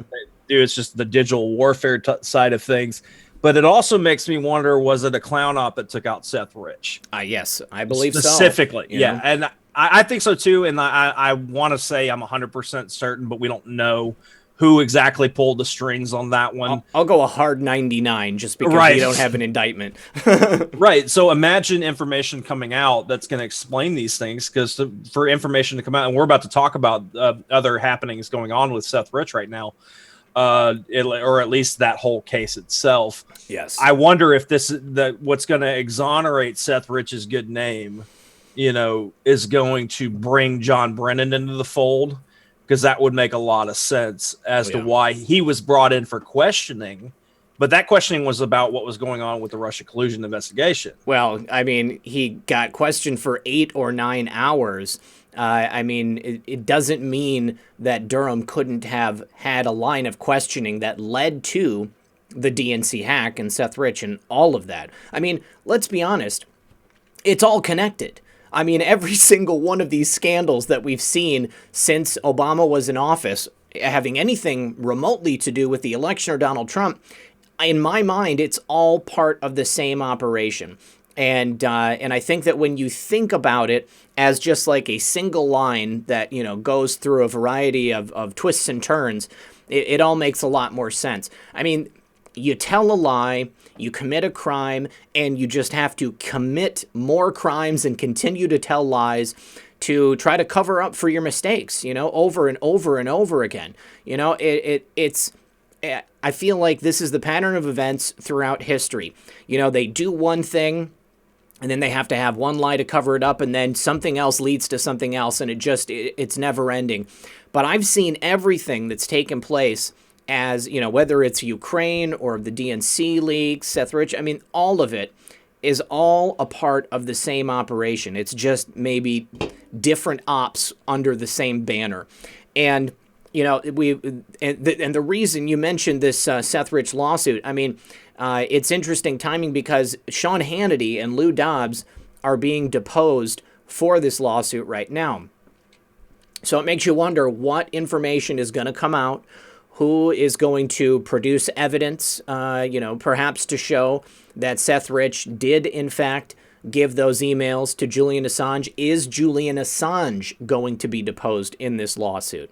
It's just the digital warfare side of things. But it also makes me wonder, was it a clown op that took out Seth Rich? Yes, I believe specifically. So. Yeah, and I think so too. And I want to say I'm 100% certain, but we don't know who exactly pulled the strings on that one. I'll go a hard 99 just because we don't have an indictment. Right. So imagine information coming out that's going to explain these things, because for information to come out, and we're about to talk about other happenings going on with Seth Rich right now. or at least that whole case itself. Yes. I wonder if what's going to exonerate Seth Rich's good name, is going to bring John Brennan into the fold, because that would make a lot of sense as to why he was brought in for questioning. But that questioning was about what was going on with the Russia collusion investigation. Well, I mean, he got questioned for 8 or 9 hours. I mean, it doesn't mean that Durham couldn't have had a line of questioning that led to the DNC hack and Seth Rich and all of that. I mean, let's be honest. It's all connected. I mean, every single one of these scandals that we've seen since Obama was in office, having anything remotely to do with the election or Donald Trump, in my mind, it's all part of the same operation. And I think that when you think about it as just like a single line that, goes through a variety of twists and turns, it all makes a lot more sense. I mean, you tell a lie, you commit a crime, and you just have to commit more crimes and continue to tell lies to try to cover up for your mistakes, over and over and over again. I feel like this is the pattern of events throughout history. They do one thing, and then they have to have one lie to cover it up, and then something else leads to something else, and it's never ending. But I've seen everything that's taken place as, whether it's Ukraine or the DNC leaks, Seth Rich, I mean, all of it is all a part of the same operation. It's just maybe different ops under the same banner. And the reason you mentioned this Seth Rich lawsuit, I mean, it's interesting timing because Sean Hannity and Lou Dobbs are being deposed for this lawsuit right now. So it makes you wonder what information is going to come out, who is going to produce evidence, perhaps to show that Seth Rich did, in fact, give those emails to Julian Assange. Is Julian Assange going to be deposed in this lawsuit?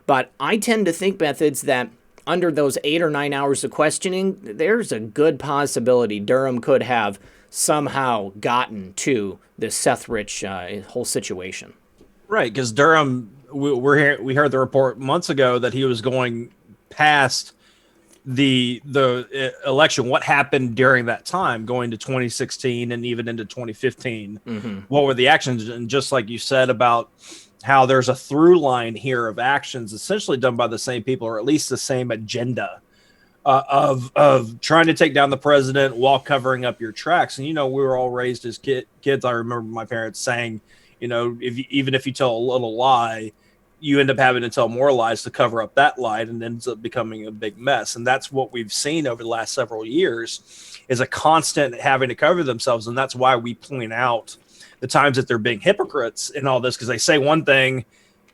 But I tend to think, Methods, that under those 8 or 9 hours of questioning, there's a good possibility Durham could have somehow gotten to this Seth Rich whole situation. Right, because Durham, we heard the report months ago that he was going past the election. What happened during that time, going to 2016 and even into 2015? Mm-hmm. What were the actions? And just like you said about how there's a through line here of actions essentially done by the same people, or at least the same agenda of trying to take down the president while covering up your tracks. And, we were all raised as kids. I remember my parents saying, even if you tell a little lie, you end up having to tell more lies to cover up that lie, and it ends up becoming a big mess. And that's what we've seen over the last several years, is a constant having to cover themselves. And that's why we point out the times that they're being hypocrites in all this, because they say one thing,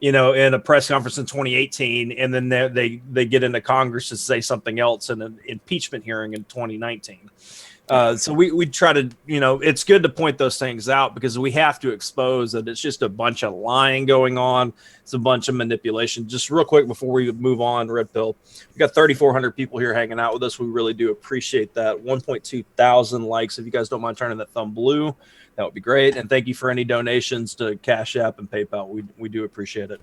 in a press conference in 2018, and then they get into Congress to say something else in an impeachment hearing in 2019. So we try to, it's good to point those things out, because we have to expose that it's just a bunch of lying going on. It's a bunch of manipulation. Just real quick before we move on, Red Pill, we got 3,400 people here hanging out with us. We really do appreciate that. 1.2 thousand likes. If you guys don't mind turning that thumb blue, that would be great. And thank you for any donations to Cash App and PayPal. We do appreciate it.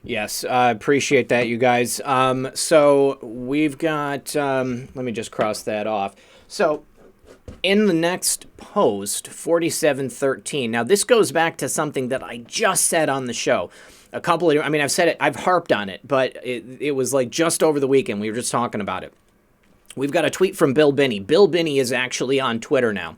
Yes, I appreciate that, you guys. So we've got, let me just cross that off. So in the next post, 4713, now this goes back to something that I just said on the show. I've said it, I've harped on it, but it was like just over the weekend. We were just talking about it. We've got a tweet from Bill Binney. Bill Binney is actually on Twitter now,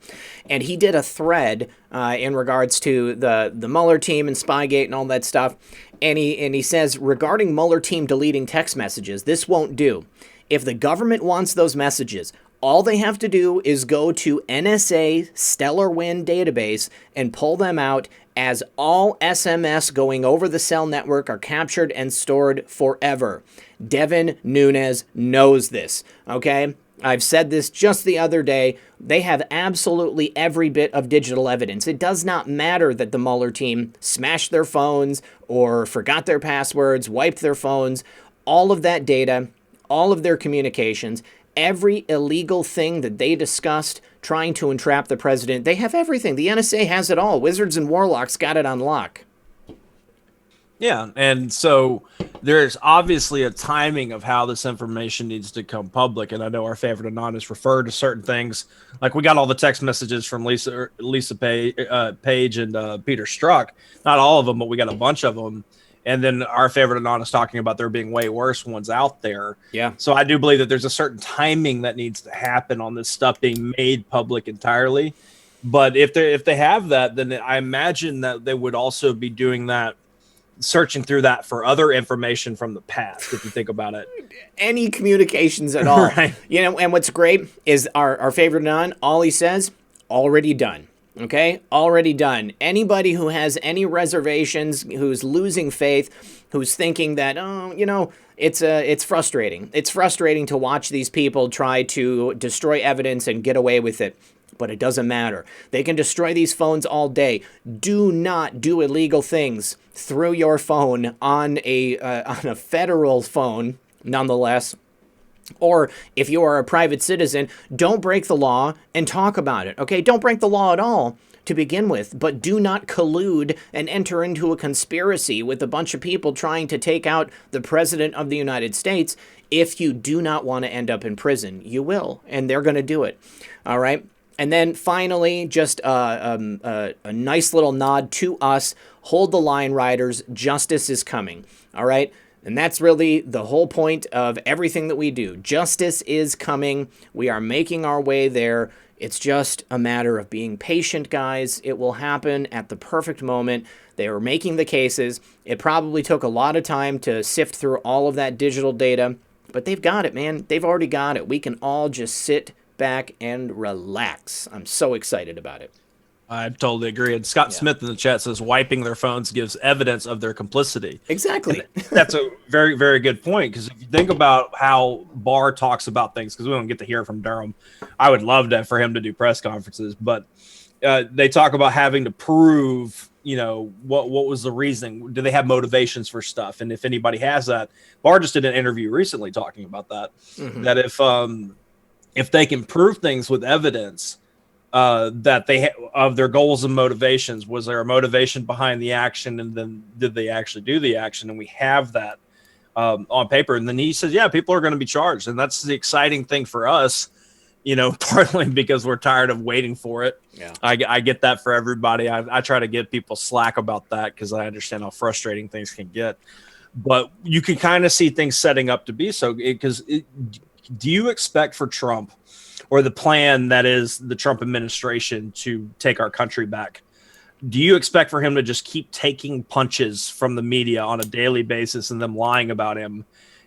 and he did a thread in regards to the Mueller team and Spygate and all that stuff. And he says, regarding Mueller team deleting text messages, this won't do. If the government wants those messages, all they have to do is go to NSA Stellar Wind database and pull them out, as all SMS going over the cell network are captured and stored forever. Devin Nunes knows this, okay? I've said this just the other day. They have absolutely every bit of digital evidence. It does not matter that the Mueller team smashed their phones or forgot their passwords, wiped their phones. All of that data, all of their communications, every illegal thing that they discussed trying to entrap the president, they have everything. The NSA has it all. Wizards and Warlocks got it on lock. Yeah, and so there's obviously a timing of how this information needs to come public, and I know our favorite anonymous referred to certain things. Like we got all the text messages from Lisa Page and Peter Strzok. Not all of them, but we got a bunch of them. And then our favorite anonymous talking about there being way worse ones out there. Yeah. So I do believe that there's a certain timing that needs to happen on this stuff being made public entirely. But if they have that, then I imagine that they would also be doing that, searching through that for other information from the past, if you think about it. Any communications at all. Right. You know, and what's great is our favorite non, all he says, already done. Okay? Already done. Anybody who has any reservations, who's losing faith, who's thinking that, oh, you know, it's frustrating. It's frustrating to watch these people try to destroy evidence and get away with it. But it doesn't matter. They can destroy these phones all day. Do not do illegal things through your phone on a federal phone, nonetheless. Or if you are a private citizen, don't break the law and talk about it. Okay, don't break the law at all to begin with, but do not collude and enter into a conspiracy with a bunch of people trying to take out the president of the United States. If you do not want to end up in prison, you will, and they're going to do it. All right. And then finally, just a nice little nod to us. Hold the line, riders. Justice is coming. All right? And that's really the whole point of everything that we do. Justice is coming. We are making our way there. It's just a matter of being patient, guys. It will happen at the perfect moment. They are making the cases. It probably took a lot of time to sift through all of that digital data. But they've got it, man. They've already got it. We can all just sit back and relax. I'm so excited about it. I totally agree. And Scott Smith in the chat says wiping their phones gives evidence of their complicity. Exactly. That's a very, very good point. Because if you think about how Barr talks about things, because we don't get to hear from Durham, I would love for him to do press conferences, but they talk about having to prove, you know, what was the reasoning? Do they have motivations for stuff? And if anybody has that, Barr just did an interview recently talking about that. Mm-hmm. That if they can prove things with evidence, that they of their goals and motivations, was there a motivation behind the action, and then did they actually do the action? And we have that on paper. And then he says, yeah, people are going to be charged, and that's the exciting thing for us, you know, partly because we're tired of waiting for it. Yeah, I get that for everybody. I try to give people slack about that because I understand how frustrating things can get, but you can kind of see things setting up to be so. Because do you expect for Trump, or the plan that is the Trump administration, to take our country back? Do you expect for him to just keep taking punches from the media on a daily basis and them lying about him?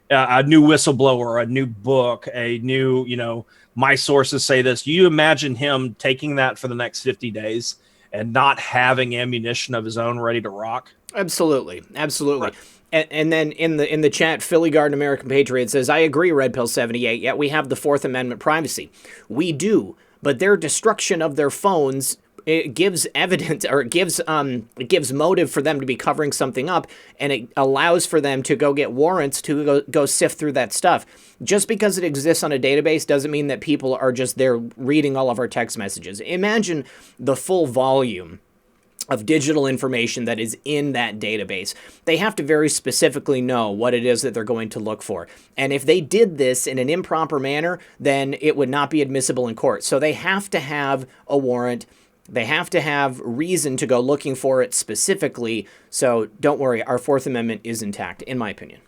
A new whistleblower, a new book, a new, you know, my sources say this. You imagine him taking that for the next 50 days and not having ammunition of his own ready to rock? Absolutely. Absolutely. Right. And then in the chat, Philly Garden American Patriot says, I agree, Red Pill 78. Yet we have the Fourth Amendment privacy. We do, but their destruction of their phones, it gives evidence, or it gives motive for them to be covering something up, and it allows for them to go get warrants to go sift through that stuff. Just because it exists on a database doesn't mean that people are just there reading all of our text messages. Imagine the full volume of digital information that is in that database. They have to very specifically know what it is that they're going to look for. And if they did this in an improper manner, then it would not be admissible in court. So they have to have a warrant. They have to have reason to go looking for it specifically. So don't worry, our Fourth Amendment is intact, in my opinion.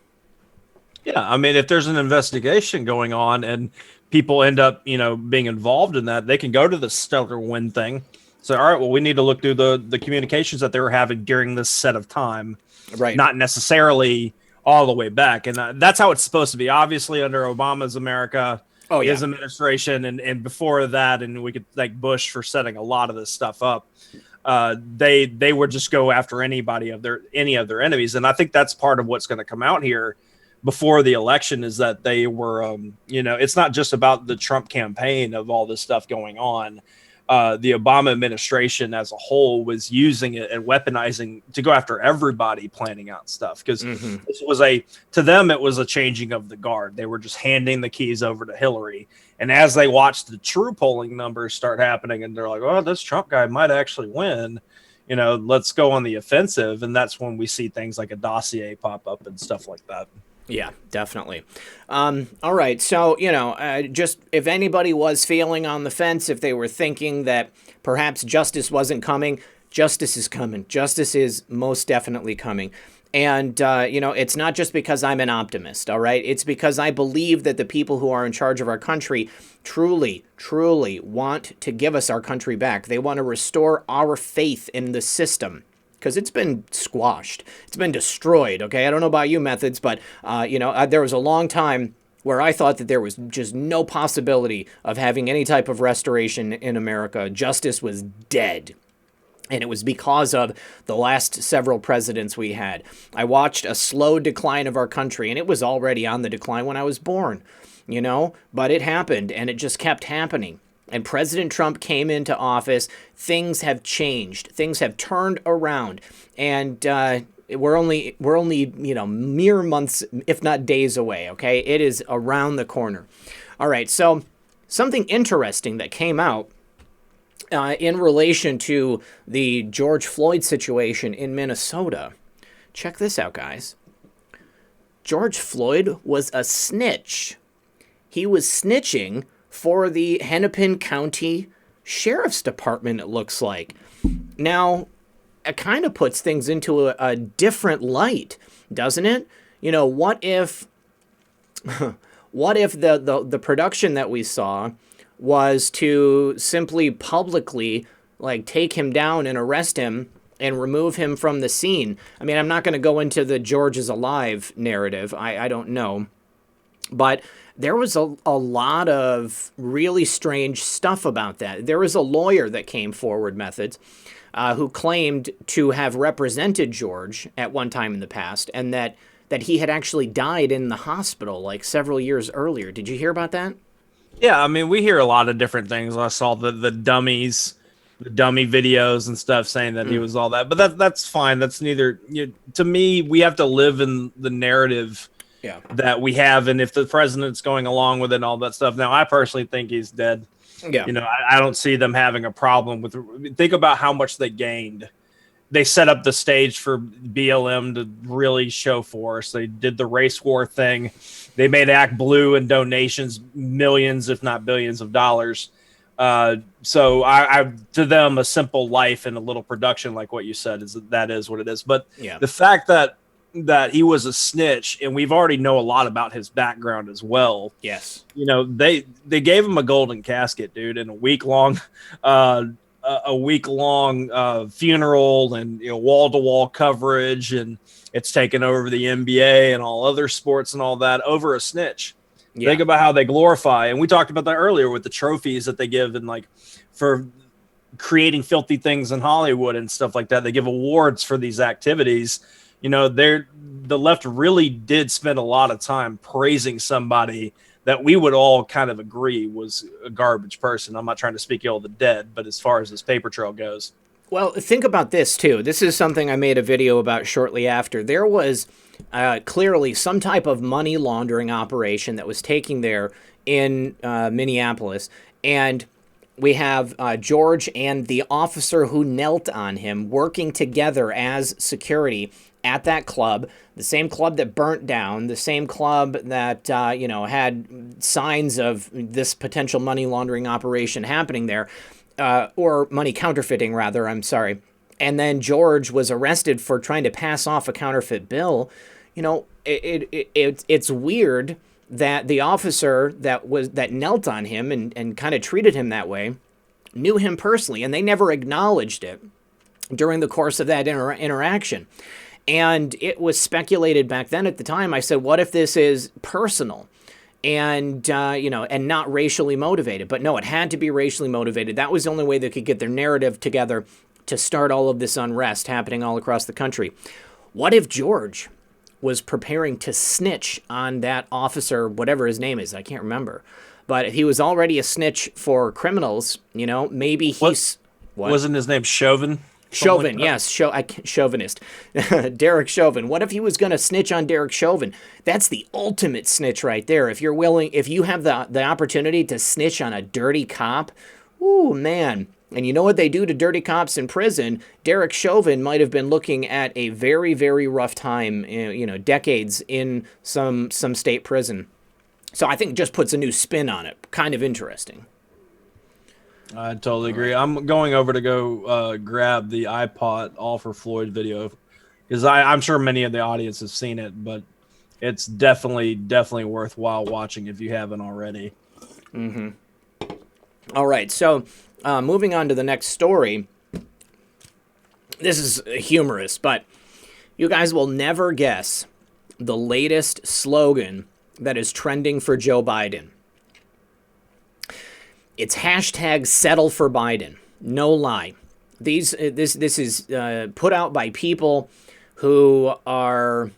Yeah, I mean, if there's an investigation going on and people end up, you know, being involved in that, they can go to the Stellar Wind thing. So, all right, well, we need to look through the communications that they were having during this set of time, right? Not necessarily all the way back. And that's how it's supposed to be. Obviously, under Obama's America, his administration, and before that, and we could thank Bush for setting a lot of this stuff up. They would just go after any of their enemies, and I think that's part of what's going to come out here before the election, is that they were, you know, it's not just about the Trump campaign of all this stuff going on. The Obama administration as a whole was using it and weaponizing to go after everybody planning out stuff. Because this was to them, it was a changing of the guard. They were just handing the keys over to Hillary. And as they watched the true polling numbers start happening, and they're like, oh, this Trump guy might actually win, let's go on the offensive. And that's when we see things like a dossier pop up and stuff like that. Yeah, definitely. All right. So, just if anybody was feeling on the fence, if they were thinking that perhaps justice wasn't coming, justice is coming. Justice is most definitely coming. And, it's not just because I'm an optimist, all right? It's because I believe that the people who are in charge of our country truly, truly want to give us our country back. They want to restore our faith in the system, because it's been squashed. It's been destroyed, okay? I don't know about you, Methods, but, there was a long time where I thought that there was just no possibility of having any type of restoration in America. Justice was dead. And it was because of the last several presidents we had. I watched a slow decline of our country, and it was already on the decline when I was born, but it happened, and it just kept happening. And President Trump came into office. Things have changed. Things have turned around. And we're only mere months, if not days away, okay? It is around the corner. All right, so something interesting that came out in relation to the George Floyd situation in Minnesota. Check this out, guys. George Floyd was a snitch. He was snitching for the Hennepin County Sheriff's Department, it looks like. Now, it kind of puts things into a different light, doesn't it? What if the production that we saw was to simply publicly take him down and arrest him and remove him from the scene? I mean, I'm not going to go into the George is alive narrative. I don't know. But there was a lot of really strange stuff about that. There was a lawyer that came forward, Methods, who claimed to have represented George at one time in the past, and that he had actually died in the hospital several years earlier. Did you hear about that? Yeah, I mean, we hear a lot of different things. I saw the dummy videos and stuff saying that he was all that, but that's fine. That's neither. To me, we have to live in the narrative that we have, and if the president's going along with it and all that stuff. Now, I personally think he's dead. Yeah, I don't see them having a problem with. Think about how much they gained. They set up the stage for BLM to really show force. They did the race war thing. They made Act Blue and donations, millions, if not billions of dollars. So I to them, a simple life and a little production, like what you said, is what it is. But the fact that he was a snitch, and we've already know a lot about his background as well. Yes. They gave him a golden casket, dude, and a week-long funeral and wall-to-wall coverage, and it's taken over the NBA and all other sports and all that over a snitch. Yeah. Think about how they glorify, and we talked about that earlier with the trophies that they give and for creating filthy things in Hollywood and stuff like that. They give awards for these activities. The left really did spend a lot of time praising somebody that we would all kind of agree was a garbage person. I'm not trying to speak ill of the dead, but as far as this paper trail goes. Well, think about this, too. This is something I made a video about shortly after. There was clearly some type of money laundering operation that was taking there in Minneapolis. And we have George and the officer who knelt on him working together as security at that club, the same club that burnt down, the same club that, had signs of this potential money laundering operation happening there, or money counterfeiting, rather, I'm sorry. And then George was arrested for trying to pass off a counterfeit bill. It's weird that the officer that knelt on him and kind of treated him that way knew him personally, and they never acknowledged it during the course of that interaction. And it was speculated back then at the time. I said, what if this is personal and, and not racially motivated? But no, it had to be racially motivated. That was the only way they could get their narrative together to start all of this unrest happening all across the country. What if George was preparing to snitch on that officer, whatever his name is? I can't remember. But if he was already a snitch for criminals, maybe he's... What? Wasn't his name Chauvin? Chauvin, yes, chauvinist. Derek Chauvin. What if he was going to snitch on Derek Chauvin? That's the ultimate snitch right there. If you have the opportunity to snitch on a dirty cop, ooh, man, And you know what they do to dirty cops in prison? Derek Chauvin might have been looking at a very, very rough time, decades in some state prison. So I think it just puts a new spin on it. Kind of interesting. I totally agree. I'm going over to go grab the iPod All for Floyd video because I'm sure many of the audience have seen it, but it's definitely worthwhile watching if you haven't already. Mm-hmm. All right, so moving on to the next story. This is humorous, but you guys will never guess the latest slogan that is trending for Joe Biden. It's hashtag settle for Biden. No lie. This is put out by people who are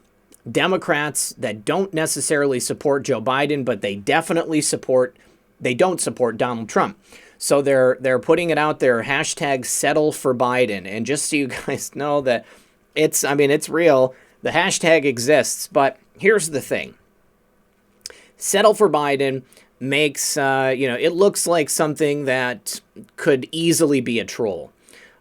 Democrats that don't necessarily support Joe Biden, but they don't support Donald Trump. So they're putting it out there, hashtag settle for Biden. And just so you guys know that it's real. The hashtag exists, but here's the thing. Settle for Biden makes, it looks like something that could easily be a troll.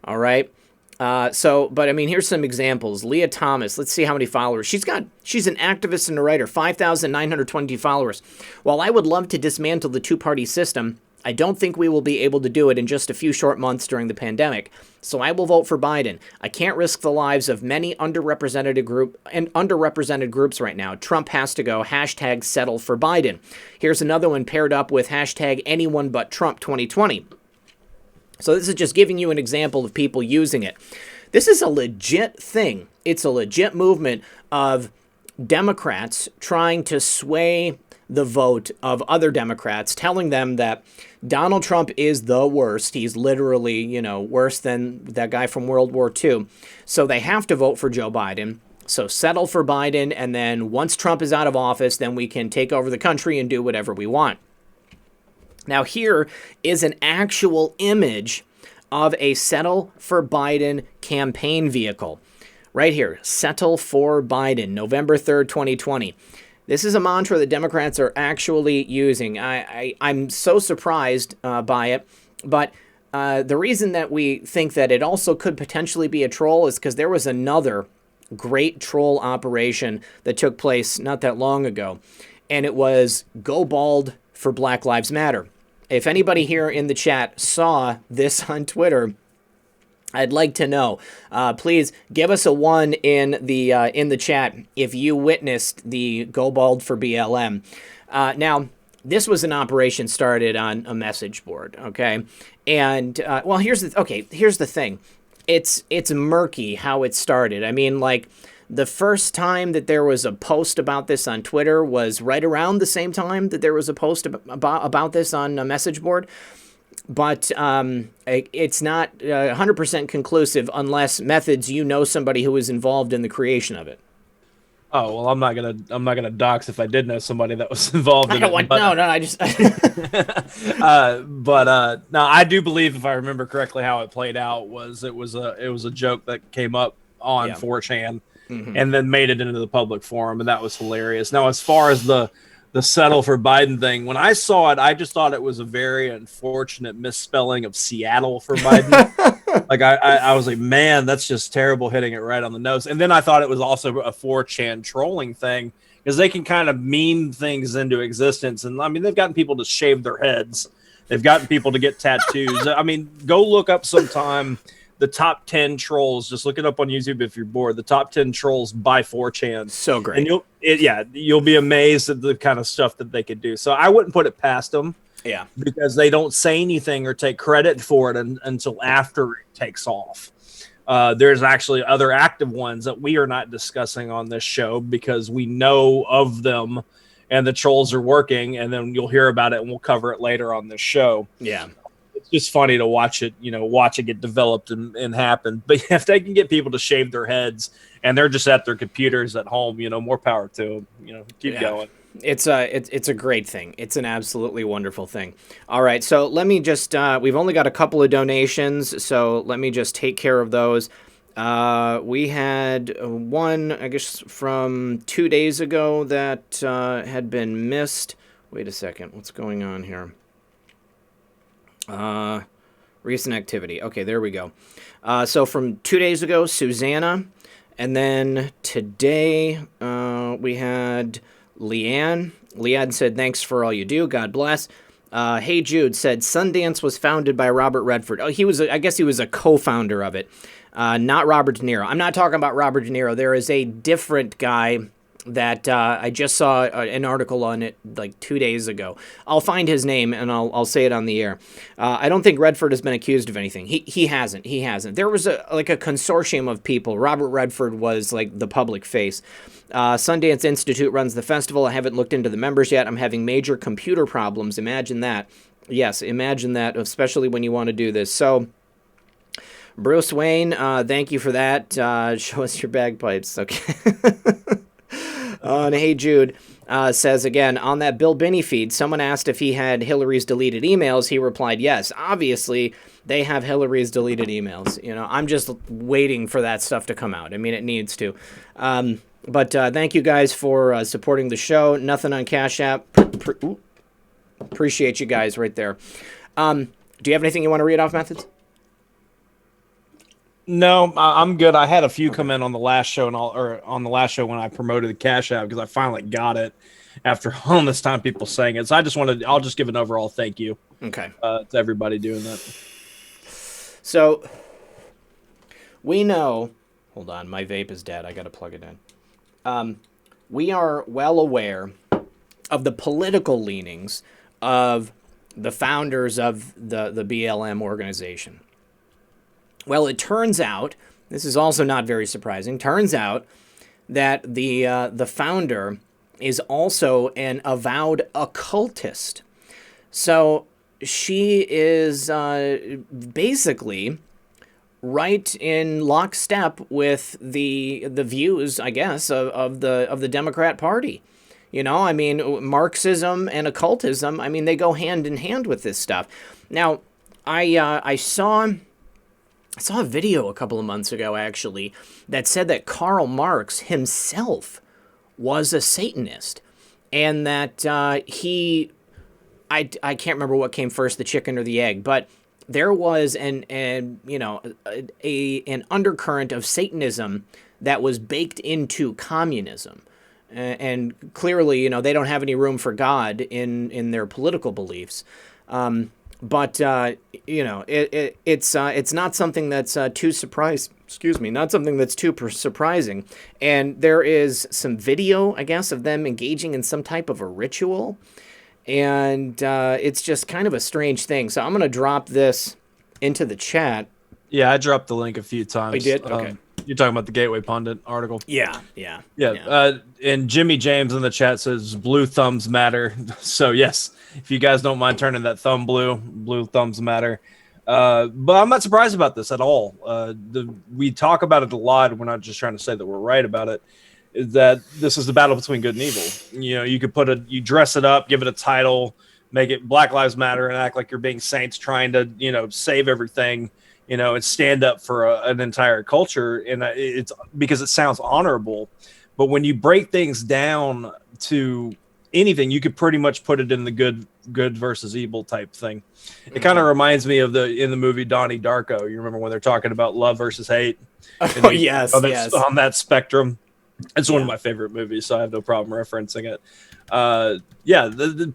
All right. Here's some examples. Leah Thomas, let's see how many followers. She's an activist and a writer, 5,920 followers. While I would love to dismantle the two-party system, I don't think we will be able to do it in just a few short months during the pandemic. So I will vote for Biden. I can't risk the lives of many underrepresented groups right now. Trump has to go. Hashtag settle for Biden. Here's another one paired up with hashtag anyone but Trump 2020. So this is just giving you an example of people using it. This is a legit thing. It's a legit movement of Democrats trying to sway the vote of other Democrats, telling them that Donald Trump is the worst. He's literally, worse than that guy from World War II. So they have to vote for Joe Biden. So settle for Biden, and then once Trump is out of office, then we can take over the country and do whatever we want. Now here is an actual image of a Settle for Biden campaign vehicle. Right here, Settle for Biden, November 3rd, 2020. This is a mantra that Democrats are actually using. I'm so surprised by it, but the reason that we think that it also could potentially be a troll is because there was another great troll operation that took place not that long ago, and it was Go Bald for Black Lives Matter. If anybody here in the chat saw this on Twitter, I'd like to know. Please give us a 1 in the chat if you witnessed the Go Bald for BLM. Now, this was an operation started on a message board, okay? And here's the thing. It's murky how it started. I mean, like, the first time that there was a post about this on Twitter was right around the same time that there was a post about this on a message board. But it's not 100% conclusive unless Methods, somebody who was involved in the creation of it. Oh, well, I'm not gonna dox if I did know somebody that was involved in it. I just. No, I do believe, if I remember correctly, how it played out was it was a joke that came up on 4chan, and then made it into the public forum, and that was hilarious. Now, as far as the settle for Biden thing, when I saw it, I just thought it was a very unfortunate misspelling of Seattle for Biden. Like I was like, man, that's just terrible, hitting it right on the nose. And then I thought it was also a 4chan trolling thing, because they can kind of meme things into existence. And I mean, they've gotten people to shave their heads. They've gotten people to get tattoos. I mean, go look up sometime the top 10 trolls. Just look it up on YouTube if you're bored. The top 10 trolls by 4chan. So great. And you'll be amazed at the kind of stuff that they could do. So I wouldn't put it past them. Yeah. Because they don't say anything or take credit for it until after it takes off. There's actually other active ones that we are not discussing on this show because we know of them and the trolls are working, and then you'll hear about it and we'll cover it later on this show. Yeah. It's just funny to watch it get developed and happen. But if they can get people to shave their heads and they're just at their computers at home, more power to them. Keep going. It's a great thing. It's an absolutely wonderful thing. All right, so let me just we've only got a couple of donations, so let me just take care of those. We had one, I guess, from 2 days ago that had been missed. Wait a second, what's going on here? Recent activity. Okay, there we go. So from 2 days ago, Susanna. And then today we had Leanne. Leanne said, thanks for all you do. God bless. Hey Jude said, Sundance was founded by Robert Redford. Oh, I guess he was a co-founder of it. Not Robert De Niro. I'm not talking about Robert De Niro. There is a different guy that I just saw an article on it like 2 days ago. I'll find his name and I'll say it on the air. I don't think Redford has been accused of anything. He hasn't. He hasn't. There was a consortium of people. Robert Redford was like the public face. Sundance Institute runs the festival. I haven't looked into the members yet. I'm having major computer problems. Imagine that. Yes, imagine that, especially when you want to do this. So, Bruce Wayne, thank you for that. Show us your bagpipes. Okay. And Hey Jude says again, on that Bill Binney feed, someone asked if he had Hillary's deleted emails. He replied, yes. Obviously, they have Hillary's deleted emails. You know, I'm just waiting for that stuff to come out. I mean, it needs to. But thank you guys for supporting the show. Nothing on Cash App. Appreciate you guys right there. Do you have anything you want to read off, Methods? No, I'm good. I had a few come in on the last show on the last show when I promoted the Cash App because I finally got it after all this time people saying it. So I'll just give an overall thank you. Okay. To everybody doing that. So we know, hold on, my vape is dead. I got to plug it in. We are well aware of the political leanings of the founders of the BLM organization. Well, it turns out, this is also not very surprising, turns out that the founder is also an avowed occultist. So she is basically right in lockstep with the views, I guess, of the Democrat Party. You know, I mean, Marxism and occultism, I mean, they go hand in hand with this stuff. Now, I saw a video a couple of months ago, actually, that said that Karl Marx himself was a Satanist, and that I can't remember what came first, the chicken or the egg, but there was an undercurrent of Satanism that was baked into communism. And clearly, you know, they don't have any room for God in their political beliefs. But you know, it's not something that's too not something that's too surprising. And there is some video, I guess, of them engaging in some type of a ritual, and it's just kind of a strange thing. So I'm gonna drop this into the chat. Yeah, I dropped the link a few times. I did. Okay. You're talking about the Gateway Pundit article. Yeah. And Jimmy James in the chat says blue thumbs matter. So yes, if you guys don't mind turning that thumb blue thumbs matter. But I'm not surprised about this at all. We talk about it a lot. We're not just trying to say that we're right about it. Is that this is the battle between good and evil. You know, you could you dress it up, give it a title, make it Black Lives Matter, and act like you're being saints trying to, you know, save everything. You know, and stand up for an entire culture, and it's because it sounds honorable. But when you break things down to anything, you could pretty much put it in the good versus evil type thing. It kind of reminds me of in the movie Donnie Darko. You remember when they're talking about love versus hate? Oh, yes, yes. On that spectrum. It's one of my favorite movies, so I have no problem referencing it.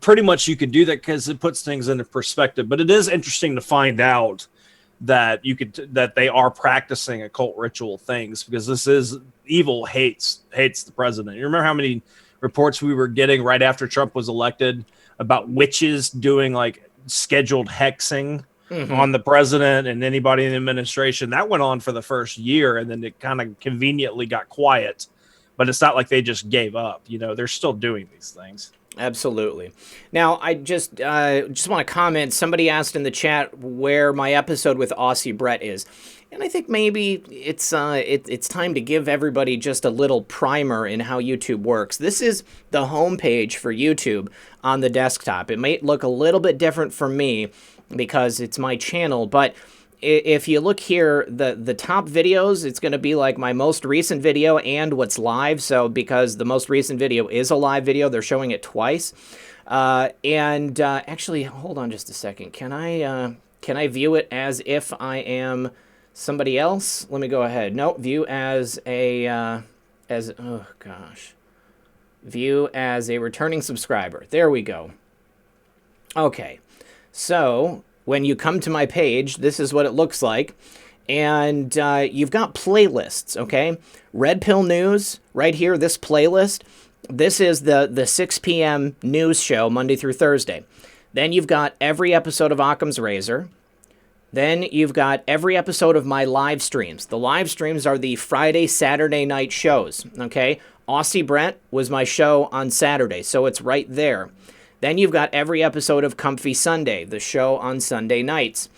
Pretty much you could do that because it puts things into perspective. But it is interesting to find out that that they are practicing occult ritual things, because this is evil hates the president. You remember how many reports we were getting right after Trump was elected about witches doing like scheduled hexing on the president and anybody in the administration? That went on for the first year, and then it kind of conveniently got quiet. But it's not like they just gave up. You know, they're still doing these things. Absolutely. Now, I just want to comment. Somebody asked in the chat where my episode with Aussie Brett is, and I think maybe it's time to give everybody just a little primer in how YouTube works. This is the homepage for YouTube on the desktop. It may look a little bit different for me because it's my channel, but if you look here, the top videos, it's going to be like my most recent video and what's live. So because the most recent video is a live video, they're showing it twice. Actually, hold on just a second. Can I Can I view it as if I am somebody else? Let me go ahead. No, view as a, oh gosh. View as a returning subscriber. There we go. Okay. So when you come to my page, this is what it looks like. And you've got playlists, okay? Red Pill News, right here, this playlist. This is the 6 p.m. news show, Monday through Thursday. Then you've got every episode of Occam's Razor. Then you've got every episode of my live streams. The live streams are the Friday, Saturday night shows, okay? Aussie Brett was my show on Saturday, so it's right there. Then you've got every episode of Comfy Sunday, the show on Sunday nights.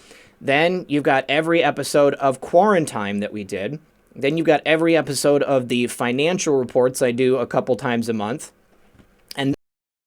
Then you've got every episode of Quarantine that we did. Then you've got every episode of the financial reports I do a couple times a month. And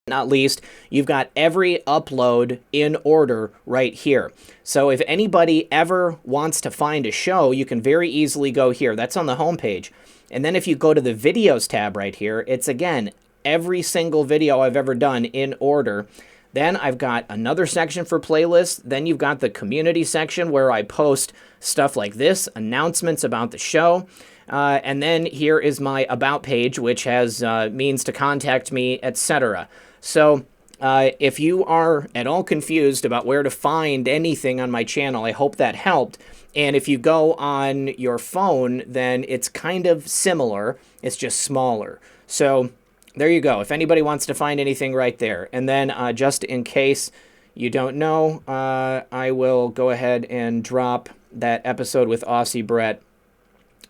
not least, you've got every upload in order right here. So if anybody ever wants to find a show, you can very easily go here. That's on the homepage. And then if you go to the videos tab right here, it's again, every single video I've ever done in order. Then I've got another section for playlists. Then you've got the community section where I post stuff like this, announcements about the show. And then here is my About page, which has means to contact me, etc. So if you are at all confused about where to find anything on my channel, I hope that helped. And if you go on your phone, then it's kind of similar. It's just smaller. So there you go. If anybody wants to find anything right there. And then just in case you don't know, I will go ahead and drop that episode with Aussie Brett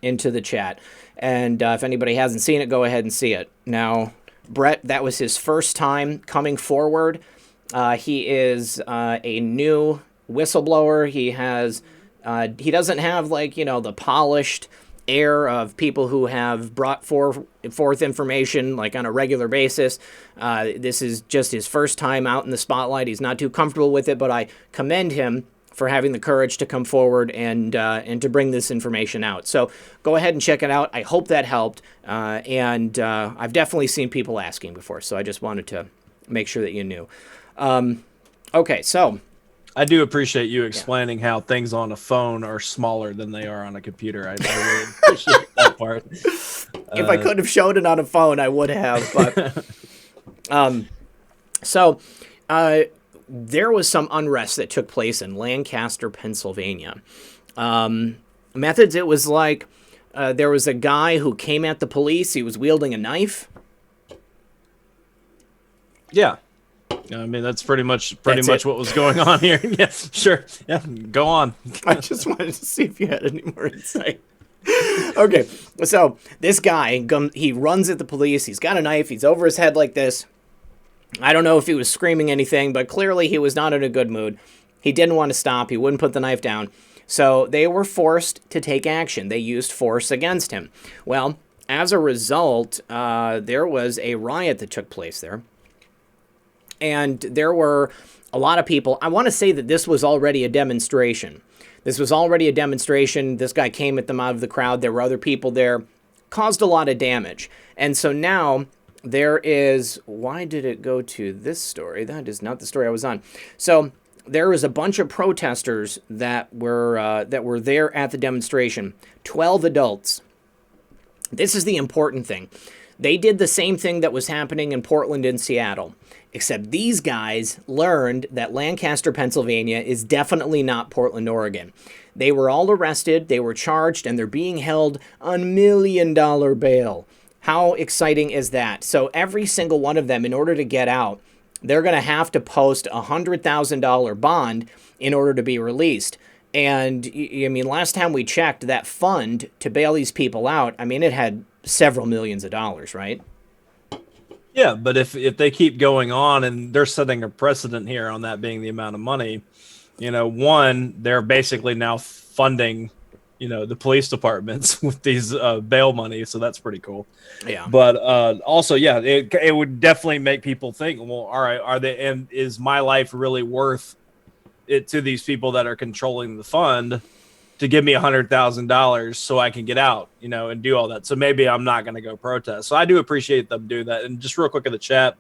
into the chat. And if anybody hasn't seen it, go ahead and see it. Now, Brett, that was his first time coming forward. He is a new whistleblower. He doesn't have, like, you know, the polished air of people who have brought forth information like on a regular basis. This is just his first time out in the spotlight. He's not too comfortable with it, but I commend him for having the courage to come forward and to bring this information out. So go ahead and check it out. I hope that helped. And I've definitely seen people asking before, so I just wanted to make sure that you knew. Okay, so I do appreciate you explaining how things on a phone are smaller than they are on a computer. I really appreciate that part. If I could have showed it on a phone, I would have. But there was some unrest that took place in Lancaster, Pennsylvania. Methods, it was like there was a guy who came at the police. He was wielding a knife. Yeah. I mean, that's pretty much what was going on here. Yeah, sure. Yeah, go on. I just wanted to see if you had any more insight. Okay, so this guy, he runs at the police. He's got a knife. He's over his head like this. I don't know if he was screaming anything, but clearly he was not in a good mood. He didn't want to stop. He wouldn't put the knife down. So they were forced to take action. They used force against him. Well, as a result, there was a riot that took place there. And there were a lot of people. I want to say that this was already a demonstration. This was already a demonstration. This guy came at them out of the crowd. There were other people there. Caused a lot of damage. And so now there is... Why did it go to this story? That is not the story I was on. So there was a bunch of protesters that were there at the demonstration. 12 adults. This is the important thing. They did the same thing that was happening in Portland and Seattle. Except these guys learned that Lancaster, Pennsylvania is definitely not Portland, Oregon. They were all arrested, they were charged, and they're being held on $1 million bail. How exciting is that? So every single one of them, in order to get out, they're going to have to post a $100,000 bond in order to be released. And, I mean, last time we checked, that fund to bail these people out, I mean, it had several millions of dollars, right? Yeah, but if they keep going on and they're setting a precedent here on that being the amount of money, you know, one, they're basically now funding, you know, the police departments with these bail money. So that's pretty cool. Yeah. But also, yeah, it would definitely make people think, well, all right, and is my life really worth it to these people that are controlling the fund to give me $100,000 so I can get out, you know, and do all that. So maybe I'm not going to go protest. So I do appreciate them doing that. And just real quick in the chat,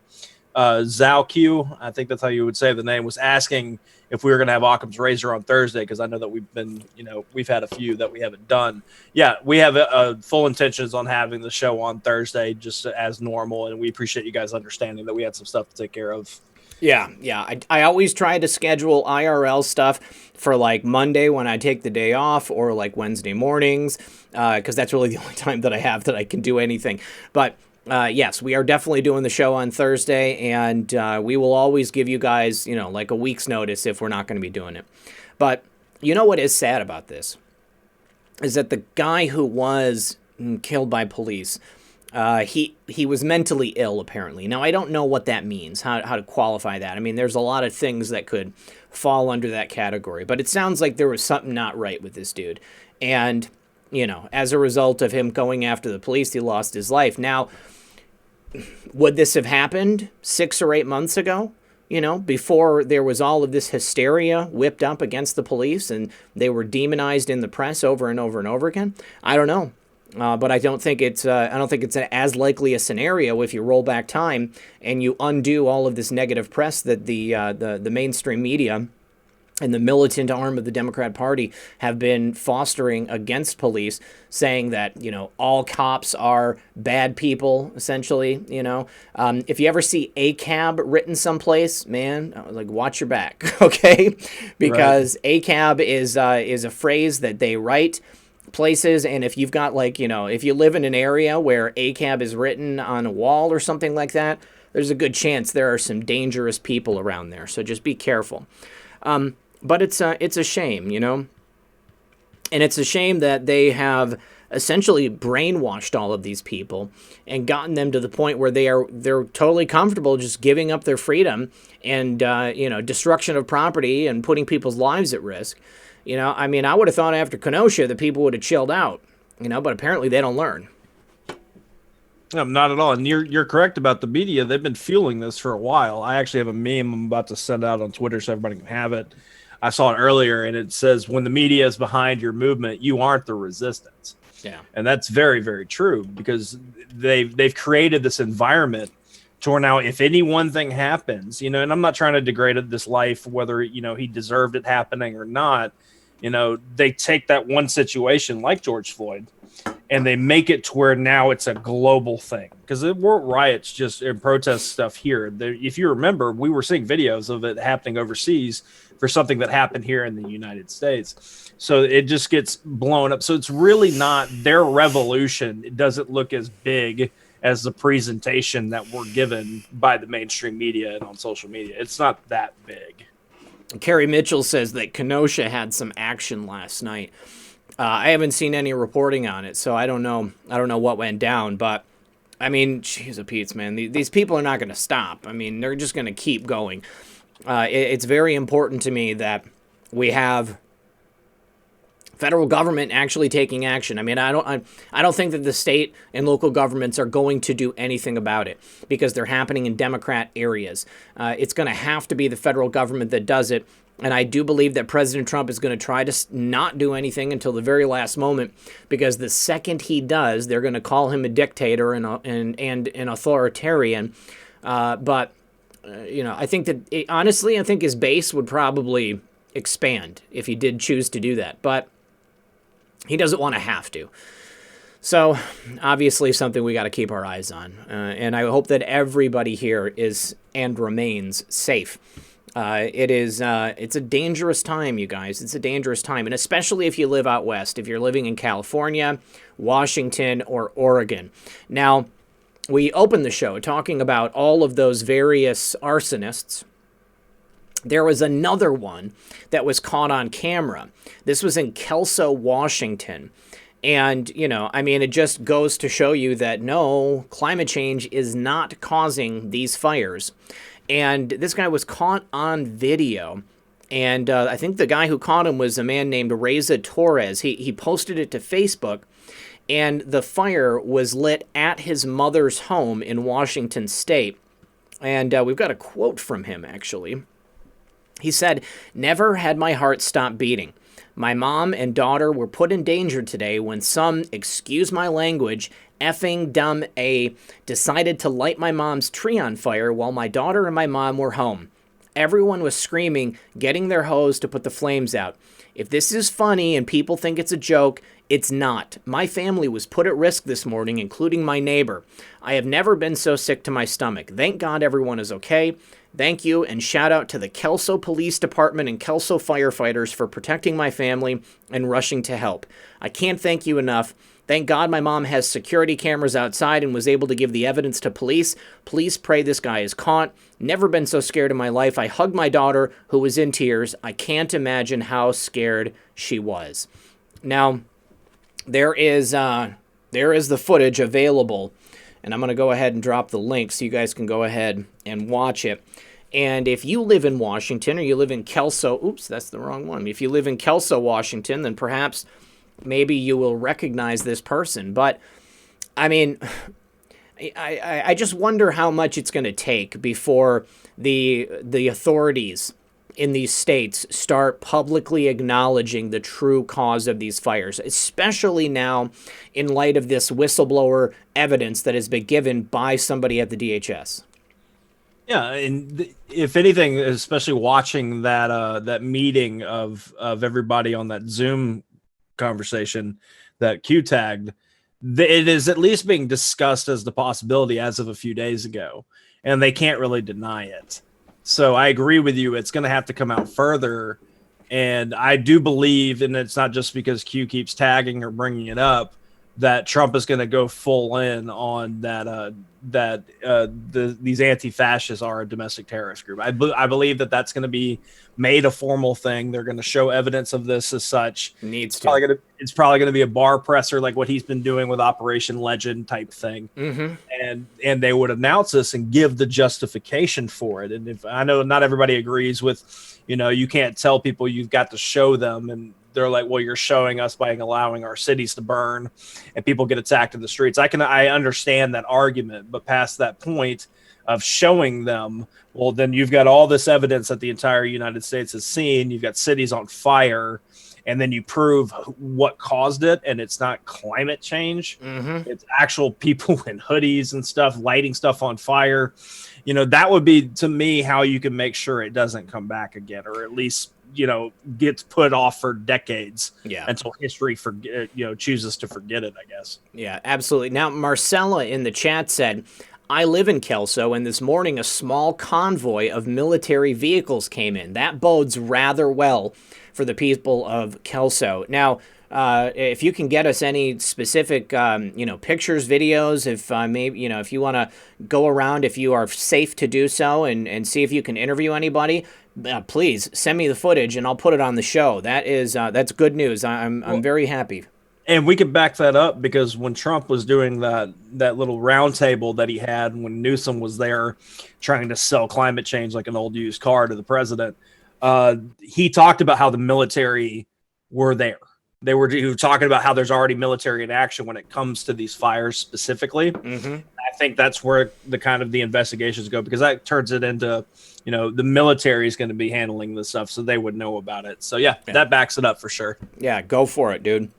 Zalq, I think that's how you would say the name, was asking if we were going to have Occam's Razor on Thursday, because I know that we've had a few that we haven't done. Yeah, we have full intentions on having the show on Thursday just as normal, and we appreciate you guys understanding that we had some stuff to take care of. Yeah. I always try to schedule IRL stuff for like Monday when I take the day off, or like Wednesday mornings, because that's really the only time that I have that I can do anything. But yes, we are definitely doing the show on Thursday, and we will always give you guys, like a week's notice if we're not going to be doing it. But you know what is sad about this is that the guy who was killed by police, he was mentally ill, apparently. Now, I don't know what that means, how to qualify that. I mean, there's a lot of things that could fall under that category, but it sounds like there was something not right with this dude. And, as a result of him going after the police, he lost his life. Now, would this have happened 6 or 8 months ago? Before there was all of this hysteria whipped up against the police and they were demonized in the press over and over and over again? I don't know. But I don't think it's as likely a scenario if you roll back time and you undo all of this negative press that the mainstream media and the militant arm of the Democrat Party have been fostering against police, saying that, all cops are bad people, essentially. If you ever see ACAB written someplace, man, like, watch your back, okay? Because right. ACAB is a phrase that they write places, and if you've got, like, if you live in an area where ACAB is written on a wall or something like that, there's a good chance there are some dangerous people around there, so just be careful. But it's a shame, and it's a shame that they have essentially brainwashed all of these people and gotten them to the point where they're totally comfortable just giving up their freedom and destruction of property and putting people's lives at risk. I mean, I would have thought after Kenosha that people would have chilled out, but apparently they don't learn. No, not at all. And you're correct about the media. They've been fueling this for a while. I actually have a meme I'm about to send out on Twitter so everybody can have it. I saw it earlier, and it says, when the media is behind your movement, you aren't the resistance. Yeah. And that's very, very true, because they've created this environment to where now if any one thing happens, and I'm not trying to degrade this life, whether, he deserved it happening or not, they take that one situation like George Floyd and they make it to where now it's a global thing, because there weren't riots just in protest stuff here. If you remember, we were seeing videos of it happening overseas for something that happened here in the United States. So it just gets blown up. So it's really not their revolution. It doesn't look as big as the presentation that we're given by the mainstream media and on social media. It's not that big. Carrie Mitchell says that Kenosha had some action last night. I haven't seen any reporting on it, so I don't know what went down. But I mean, jeez, Pete's, man, these people are not going to stop. I mean, they're just going to keep going. It's very important to me that we have federal government actually taking action. I mean, I don't think that the state and local governments are going to do anything about it, because they're happening in Democrat areas. It's going to have to be the federal government that does it. And I do believe that President Trump is going to try to not do anything until the very last moment, because the second he does, they're going to call him a dictator and an authoritarian. But I think that honestly, I think his base would probably expand if he did choose to do that. But he doesn't want to have to. So obviously something we got to keep our eyes on. And I hope that everybody here is and remains safe. It's a dangerous time, you guys. It's a dangerous time. And especially if you live out west, if you're living in California, Washington, or Oregon. Now, we opened the show talking about all of those various arsonists. There was another one that was caught on camera. This was in Kelso, Washington. And, it just goes to show you that no, climate change is not causing these fires. And this guy was caught on video. And I think the guy who caught him was a man named Reza Torres. He posted it to Facebook. And the fire was lit at his mother's home in Washington State. And we've got a quote from him, actually. He said, "Never had my heart stop beating. My mom and daughter were put in danger today when some, excuse my language, effing dumb A decided to light my mom's tree on fire while my daughter and my mom were home. Everyone was screaming, getting their hose to put the flames out. If this is funny and people think it's a joke, it's not. My family was put at risk this morning, including my neighbor. I have never been so sick to my stomach. Thank God everyone is okay. Thank you, and shout out to the Kelso Police Department and Kelso firefighters for protecting my family and rushing to help. I can't thank you enough. Thank God my mom has security cameras outside and was able to give the evidence to police. Please pray this guy is caught. Never been so scared in my life. I hugged my daughter, who was in tears. I can't imagine how scared she was. Now, there is the footage available, and I'm going to go ahead and drop the link so you guys can go ahead and watch it. And if you live in Washington or you live in Kelso, oops, that's the wrong one. If you live in Kelso, Washington, then perhaps maybe you will recognize this person. But, I mean, I just wonder how much it's going to take before the authorities in these states start publicly acknowledging the true cause of these fires, especially now in light of this whistleblower evidence that has been given by somebody at the DHS. Yeah, and if anything, especially watching that meeting of everybody on that Zoom conversation that Q tagged, it is at least being discussed as the possibility as of a few days ago, and they can't really deny it. So I agree with you. It's going to have to come out further. And I do believe, and it's not just because Q keeps tagging or bringing it up, that Trump is going to go full in on these anti-fascists are a domestic terrorist group. I believe that that's going to be made a formal thing. They're going to show evidence of this as such. Needs to. It's probably going to be a bar presser like what he's been doing with Operation Legend type thing. Mm-hmm. And they would announce this and give the justification for it. And if I know not everybody agrees with, you can't tell people, you've got to show them. And they're like, well, you're showing us by allowing our cities to burn and people get attacked in the streets. I understand that argument, but past that point of showing them, well, then you've got all this evidence that the entire United States has seen. You've got cities on fire, and then you prove what caused it, and it's not climate change. Mm-hmm. It's actual people in hoodies and stuff, lighting stuff on fire. That would be, to me, how you can make sure it doesn't come back again, or at least, gets put off for decades until history chooses to forget it, I guess. Yeah, absolutely. Now, Marcella in the chat said, I live in Kelso, and this morning a small convoy of military vehicles came in. That bodes rather well for the people of Kelso. Now, if you can get us any specific, pictures, videos, if maybe, if you want to go around, if you are safe to do so and see if you can interview anybody, please send me the footage and I'll put it on the show. That's good news. I'm very happy. And we could back that up because when Trump was doing that little round table that he had when Newsom was there trying to sell climate change like an old used car to the president, he talked about how the military were there. He was talking about how there's already military in action when it comes to these fires specifically. Mm-hmm. I think that's where the investigations go, because that turns it into, the military is going to be handling this stuff, so they would know about it. So yeah, that backs it up for sure. Yeah, go for it, dude.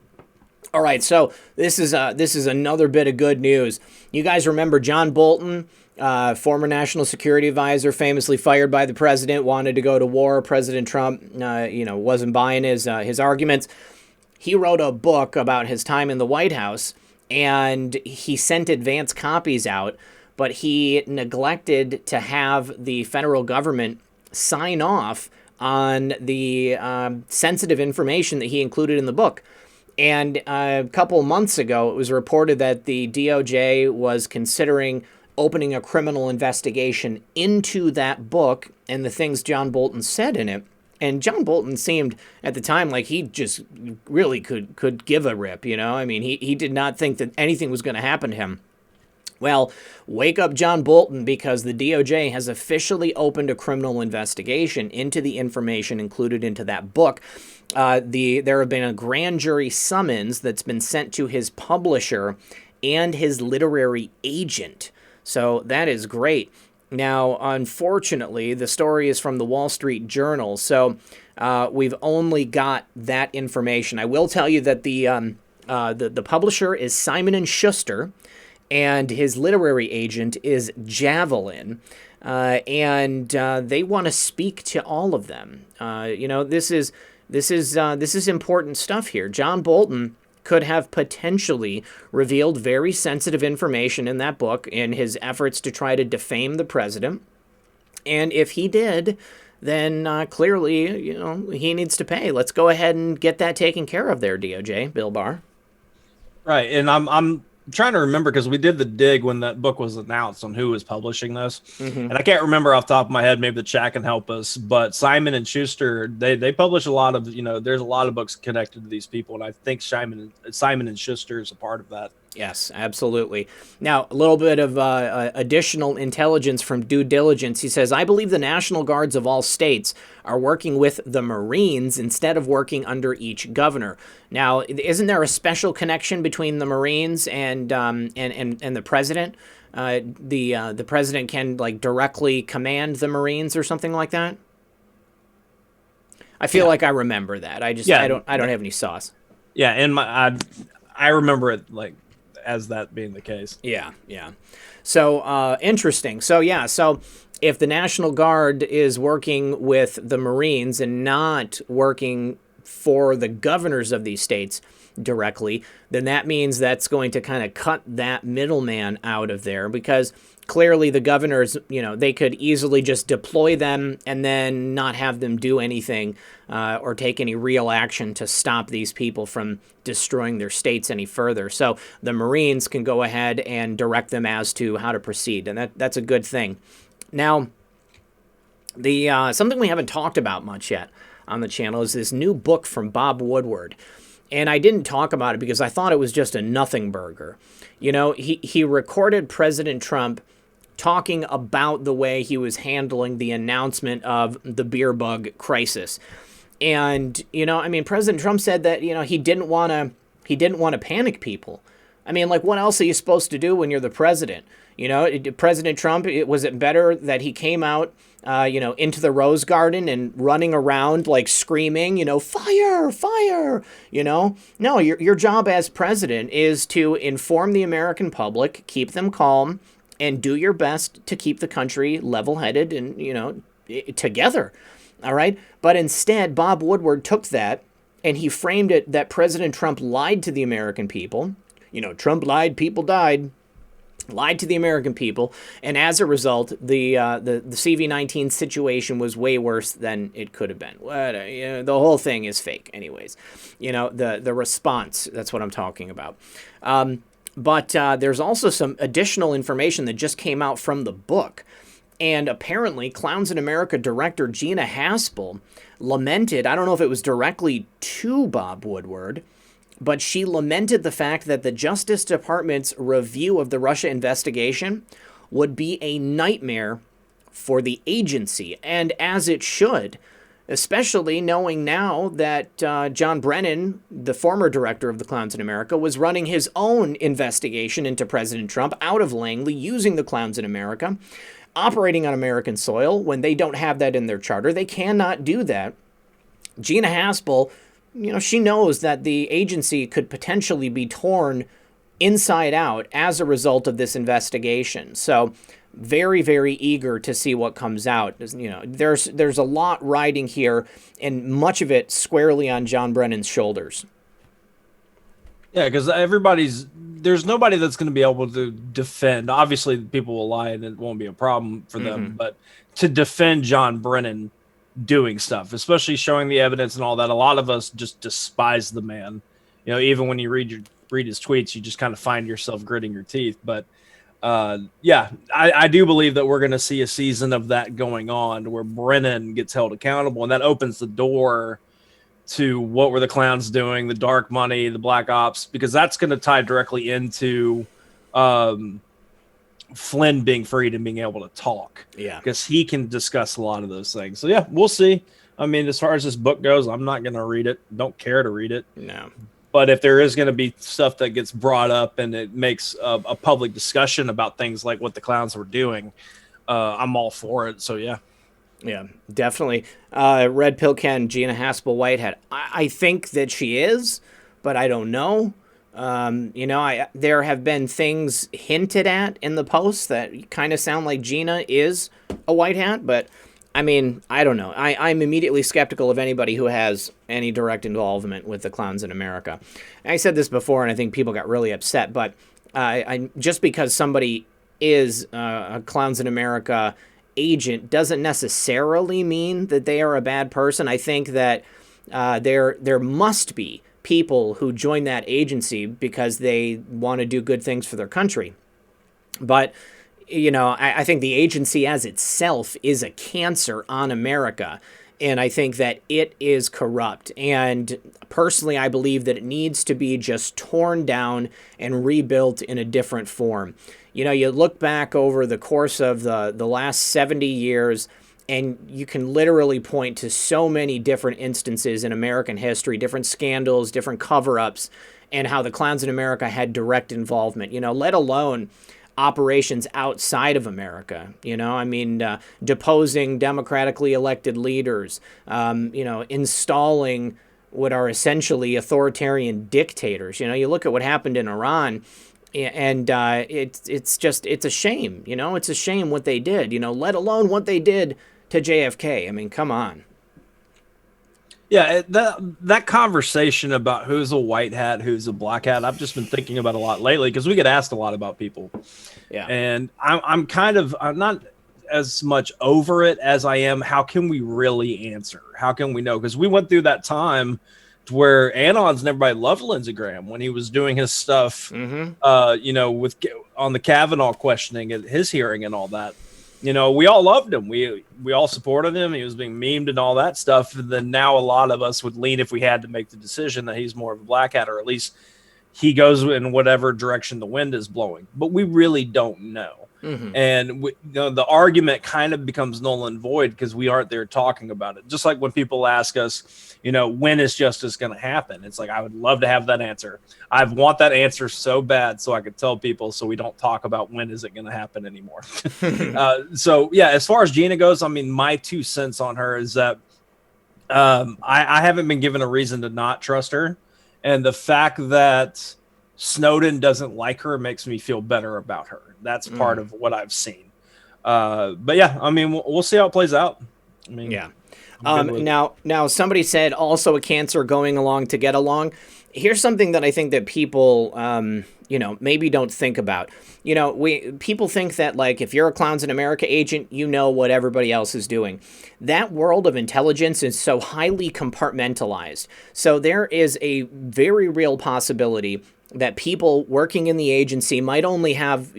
All right, so this is another bit of good news. You guys remember John Bolton, former national security advisor, famously fired by the president, wanted to go to war. President Trump, wasn't buying his arguments. He wrote a book about his time in the White House, and he sent advance copies out, but he neglected to have the federal government sign off on the sensitive information that he included in the book. And a couple months ago, it was reported that the DOJ was considering opening a criminal investigation into that book and the things John Bolton said in it. And John Bolton seemed at the time like he just really could give a rip, I mean, he did not think that anything was going to happen to him. Well, wake up John Bolton, because the DOJ has officially opened a criminal investigation into the information included into that book. There have been a grand jury summons that's been sent to his publisher and his literary agent. So that is great. Now, unfortunately, the story is from the Wall Street Journal, so we've only got that information. I will tell you that the publisher is Simon and Schuster, and his literary agent is Javelin. And they want to speak to all of them. This is important stuff here. John Bolton could have potentially revealed very sensitive information in that book in his efforts to try to defame the president. And if he did, then clearly, he needs to pay. Let's go ahead and get that taken care of there, DOJ, Bill Barr. Right, and I'm trying to remember because we did the dig when that book was announced on who was publishing this, and I can't remember off the top of my head. Maybe the chat can help us. But Simon and Schuster, they publish a lot of there's a lot of books connected to these people, and I think Simon and Schuster is a part of that. Yes, absolutely. Now, a little bit of additional intelligence from due diligence. He says, I believe the National Guards of all states are working with the Marines instead of working under each governor. Now, isn't there a special connection between the Marines and the president? The president can directly command the Marines or something like that. I feel like I remember that. I don't have any sauce. Yeah, and I remember it as that being the case. Yeah. So, interesting. So if the National Guard is working with the Marines and not working for the governors of these states directly, then that means that's going to kind of cut that middleman out of there, because clearly the governors, they could easily just deploy them and then not have them do anything or take any real action to stop these people from destroying their states any further. So the Marines can go ahead and direct them as to how to proceed, and that's a good thing. Now, the something we haven't talked about much yet on the channel is this new book from Bob Woodward. And I didn't talk about it because I thought it was just a nothing burger. He recorded President Trump talking about the way he was handling the announcement of the beer bug crisis. And, President Trump said that, he didn't want to panic people. I mean, what else are you supposed to do when you're the president? President Trump, was it better that he came out, into the Rose Garden and running around screaming, fire, fire, No, your job as president is to inform the American public, keep them calm, and do your best to keep the country level-headed and, together. All right? But instead, Bob Woodward took that and he framed it that President Trump lied to the American people. Trump lied, people died. Lied to the American people, and as a result, the CV-19 situation was way worse than it could have been. The whole thing is fake, anyways. The response, that's what I'm talking about. But there's also some additional information that just came out from the book. And apparently, Clowns in America director Gina Haspel lamented, I don't know if it was directly to Bob Woodward, but she lamented the fact that the Justice Department's review of the Russia investigation would be a nightmare for the agency, and as it should, especially knowing now that John Brennan, the former director of the Clowns in America, was running his own investigation into President Trump out of Langley using the Clowns in America, operating on American soil when they don't have that in their charter. They cannot do that. Gina Haspel, she knows that the agency could potentially be torn inside out as a result of this investigation. So very, very eager to see what comes out. There's a lot riding here, and much of it squarely on John Brennan's shoulders. Yeah, because there's nobody that's going to be able to defend. Obviously, people will lie and it won't be a problem for them, but to defend John Brennan doing stuff, especially showing the evidence and all that. A lot of us just despise the man. Even when you read his tweets, you just kind of find yourself gritting your teeth. But I do believe that we're going to see a season of that going on where Brennan gets held accountable, and that opens the door to what were the clowns doing, the dark money, the black ops, because that's going to tie directly into Flynn being freed and being able to talk. Yeah. Because he can discuss a lot of those things. So, yeah, we'll see. I mean, as far as this book goes, I'm not going to read it. Don't care to read it. No. But if there is going to be stuff that gets brought up and it makes a public discussion about things like what the clowns were doing, I'm all for it. So yeah. Yeah, definitely. Red Pill Ken, Gina Haspel Whitehead. I think that she is, but I don't know. There have been things hinted at in the posts that kind of sound like Gina is a white hat, but I mean, I don't know. I'm immediately skeptical of anybody who has any direct involvement with the clowns in America. I said this before, and I think people got really upset, but just because somebody is a Clowns in America agent doesn't necessarily mean that they are a bad person. I think that there must be people who join that agency because they want to do good things for their country. But I think the agency as itself is a cancer on America. And I think that it is corrupt. And personally, I believe that it needs to be just torn down and rebuilt in a different form. You look back over the course of the last 70 years, and you can literally point to so many different instances in American history, different scandals, different cover-ups, and how the clowns in America had direct involvement, let alone operations outside of America. Deposing democratically elected leaders, installing what are essentially authoritarian dictators. You look at what happened in Iran, and it's a shame. It's a shame what they did. Let alone what they did to JFK. I mean, come on. Yeah, that conversation about who's a white hat, who's a black hat, I've just been thinking about a lot lately because we get asked a lot about people. Yeah, and I'm not as much over it as I am. How can we really answer? How can we know? Because we went through that time to where Anons and everybody loved Lindsey Graham when he was doing his stuff, with on the Kavanaugh questioning at his hearing and all that. We all loved him. We all supported him. He was being memed and all that stuff. And then now a lot of us would lean, if we had to make the decision, that he's more of a black hat, or at least he goes in whatever direction the wind is blowing. But we really don't know. Mm-hmm. And the argument kind of becomes null and void because we aren't there talking about it. Just like when people ask us, when is justice going to happen? It's like, I would love to have that answer. I want that answer so bad so I could tell people so we don't talk about when is it going to happen anymore. So, yeah, as far as Gina goes, I mean, my 2 cents on her is that I haven't been given a reason to not trust her. And the fact that Snowden doesn't like her makes me feel better about her. That's part of what I've seen. But yeah, I mean, we'll see how it plays out. I mean, yeah. Now somebody said also a cancer going along to get along. Here's something that I think that people, maybe don't think about. People think that, like, if you're a Clowns in America agent, you know what everybody else is doing. That world of intelligence is so highly compartmentalized. So there is a very real possibility that people working in the agency might only have,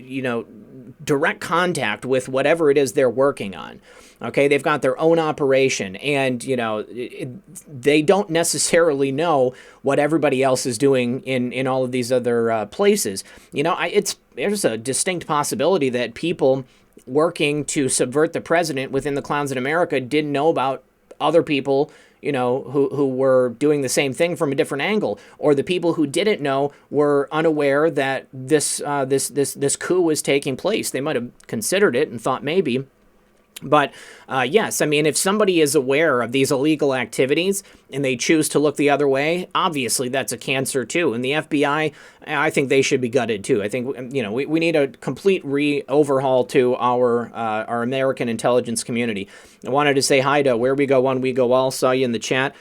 direct contact with whatever it is they're working on. Okay, they've got their own operation, and they don't necessarily know what everybody else is doing in all of these other places. There's a distinct possibility that people working to subvert the president within the Clowns in America didn't know about other people, who were doing the same thing from a different angle, or the people who didn't know were unaware that this coup was taking place. They might have considered it and thought maybe. But yes, I mean, if somebody is aware of these illegal activities and they choose to look the other way, obviously that's a cancer too. And the FBI, I think they should be gutted too. I think, we need a complete overhaul to our American intelligence community. I wanted to say hi to Where We Go One, We Go All. Saw you in the chat.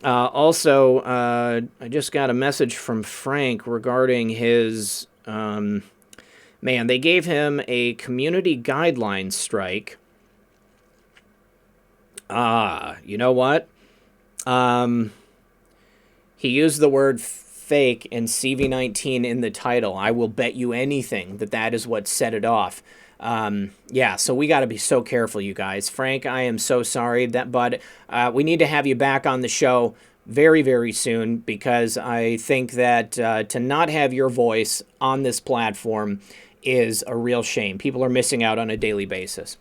Also, I just got a message from Frank regarding his, they gave him a community guidelines strike. You know what? He used the word fake and CV-19 in the title. I will bet you anything that is what set it off. So we got to be so careful, you guys. Frank, I am so sorry but we need to have you back on the show very, very soon, because I think that to not have your voice on this platform is a real shame. People are missing out on a daily basis.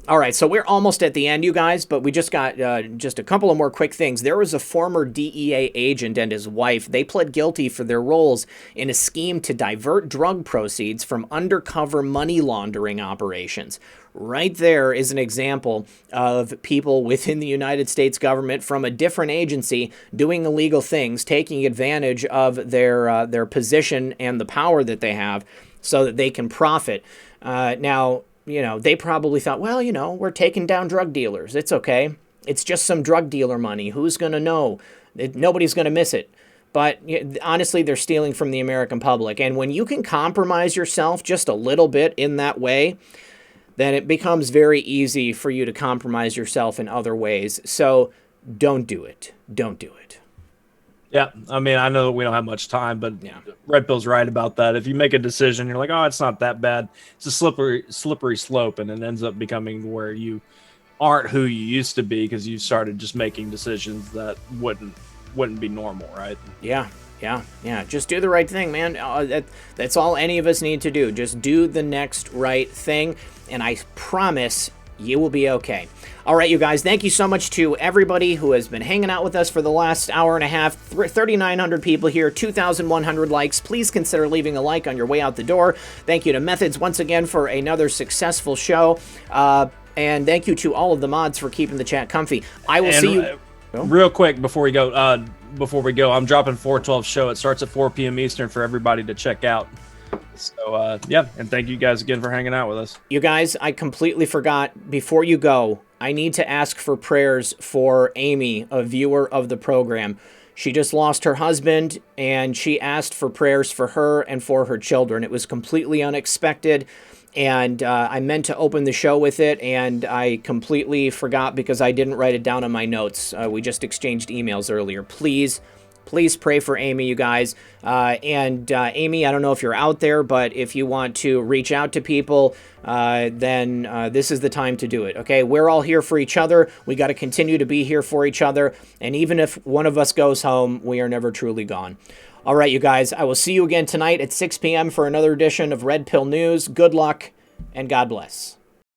All right, so we're almost at the end, you guys, but we just got just a couple of more quick things. There was a former DEA agent and his wife. They pled guilty for their roles in a scheme to divert drug proceeds from undercover money laundering operations. Right there is an example of people within the United States government from a different agency doing illegal things, taking advantage of their position and the power that they have so that they can profit. Now, they probably thought, well, we're taking down drug dealers. It's okay. It's just some drug dealer money. Who's going to know? Nobody's going to miss it. But honestly, they're stealing from the American public. And when you can compromise yourself just a little bit in that way, then it becomes very easy for you to compromise yourself in other ways. So don't do it. Don't do it. Yeah, I mean, I know that we don't have much time, but Yeah. Red Pill's right about that. If you make a decision, you're like, oh, it's not that bad. It's a slippery slope, and it ends up becoming where you aren't who you used to be because you started just making decisions that wouldn't be normal, right? Yeah. Just do the right thing, man. That's all any of us need to do. Just do the next right thing, and I promise you will be okay. All right, you guys, thank you so much to everybody who has been hanging out with us for the last hour and a half. 3,900 people here, 2,100 likes. Please consider leaving a like on your way out the door. Thank you to Methods once again for another successful show. And thank you to all of the mods for keeping the chat comfy. I will see you... Real quick before we go, I'm dropping 412 show. It starts at 4 p.m. Eastern for everybody to check out. So, and thank you guys again for hanging out with us. You guys, I completely forgot, before you go, I need to ask for prayers for Amy, a viewer of the program. She just lost her husband, and she asked for prayers for her and for her children. It was completely unexpected, and I meant to open the show with it, and I completely forgot because I didn't write it down on my notes. We just exchanged emails earlier. Please pray for Amy, you guys. And Amy, I don't know if you're out there, but if you want to reach out to people, then this is the time to do it, okay? We're all here for each other. We got to continue to be here for each other. And even if one of us goes home, we are never truly gone. All right, you guys, I will see you again tonight at 6 p.m. for another edition of Red Pill News. Good luck, and God bless.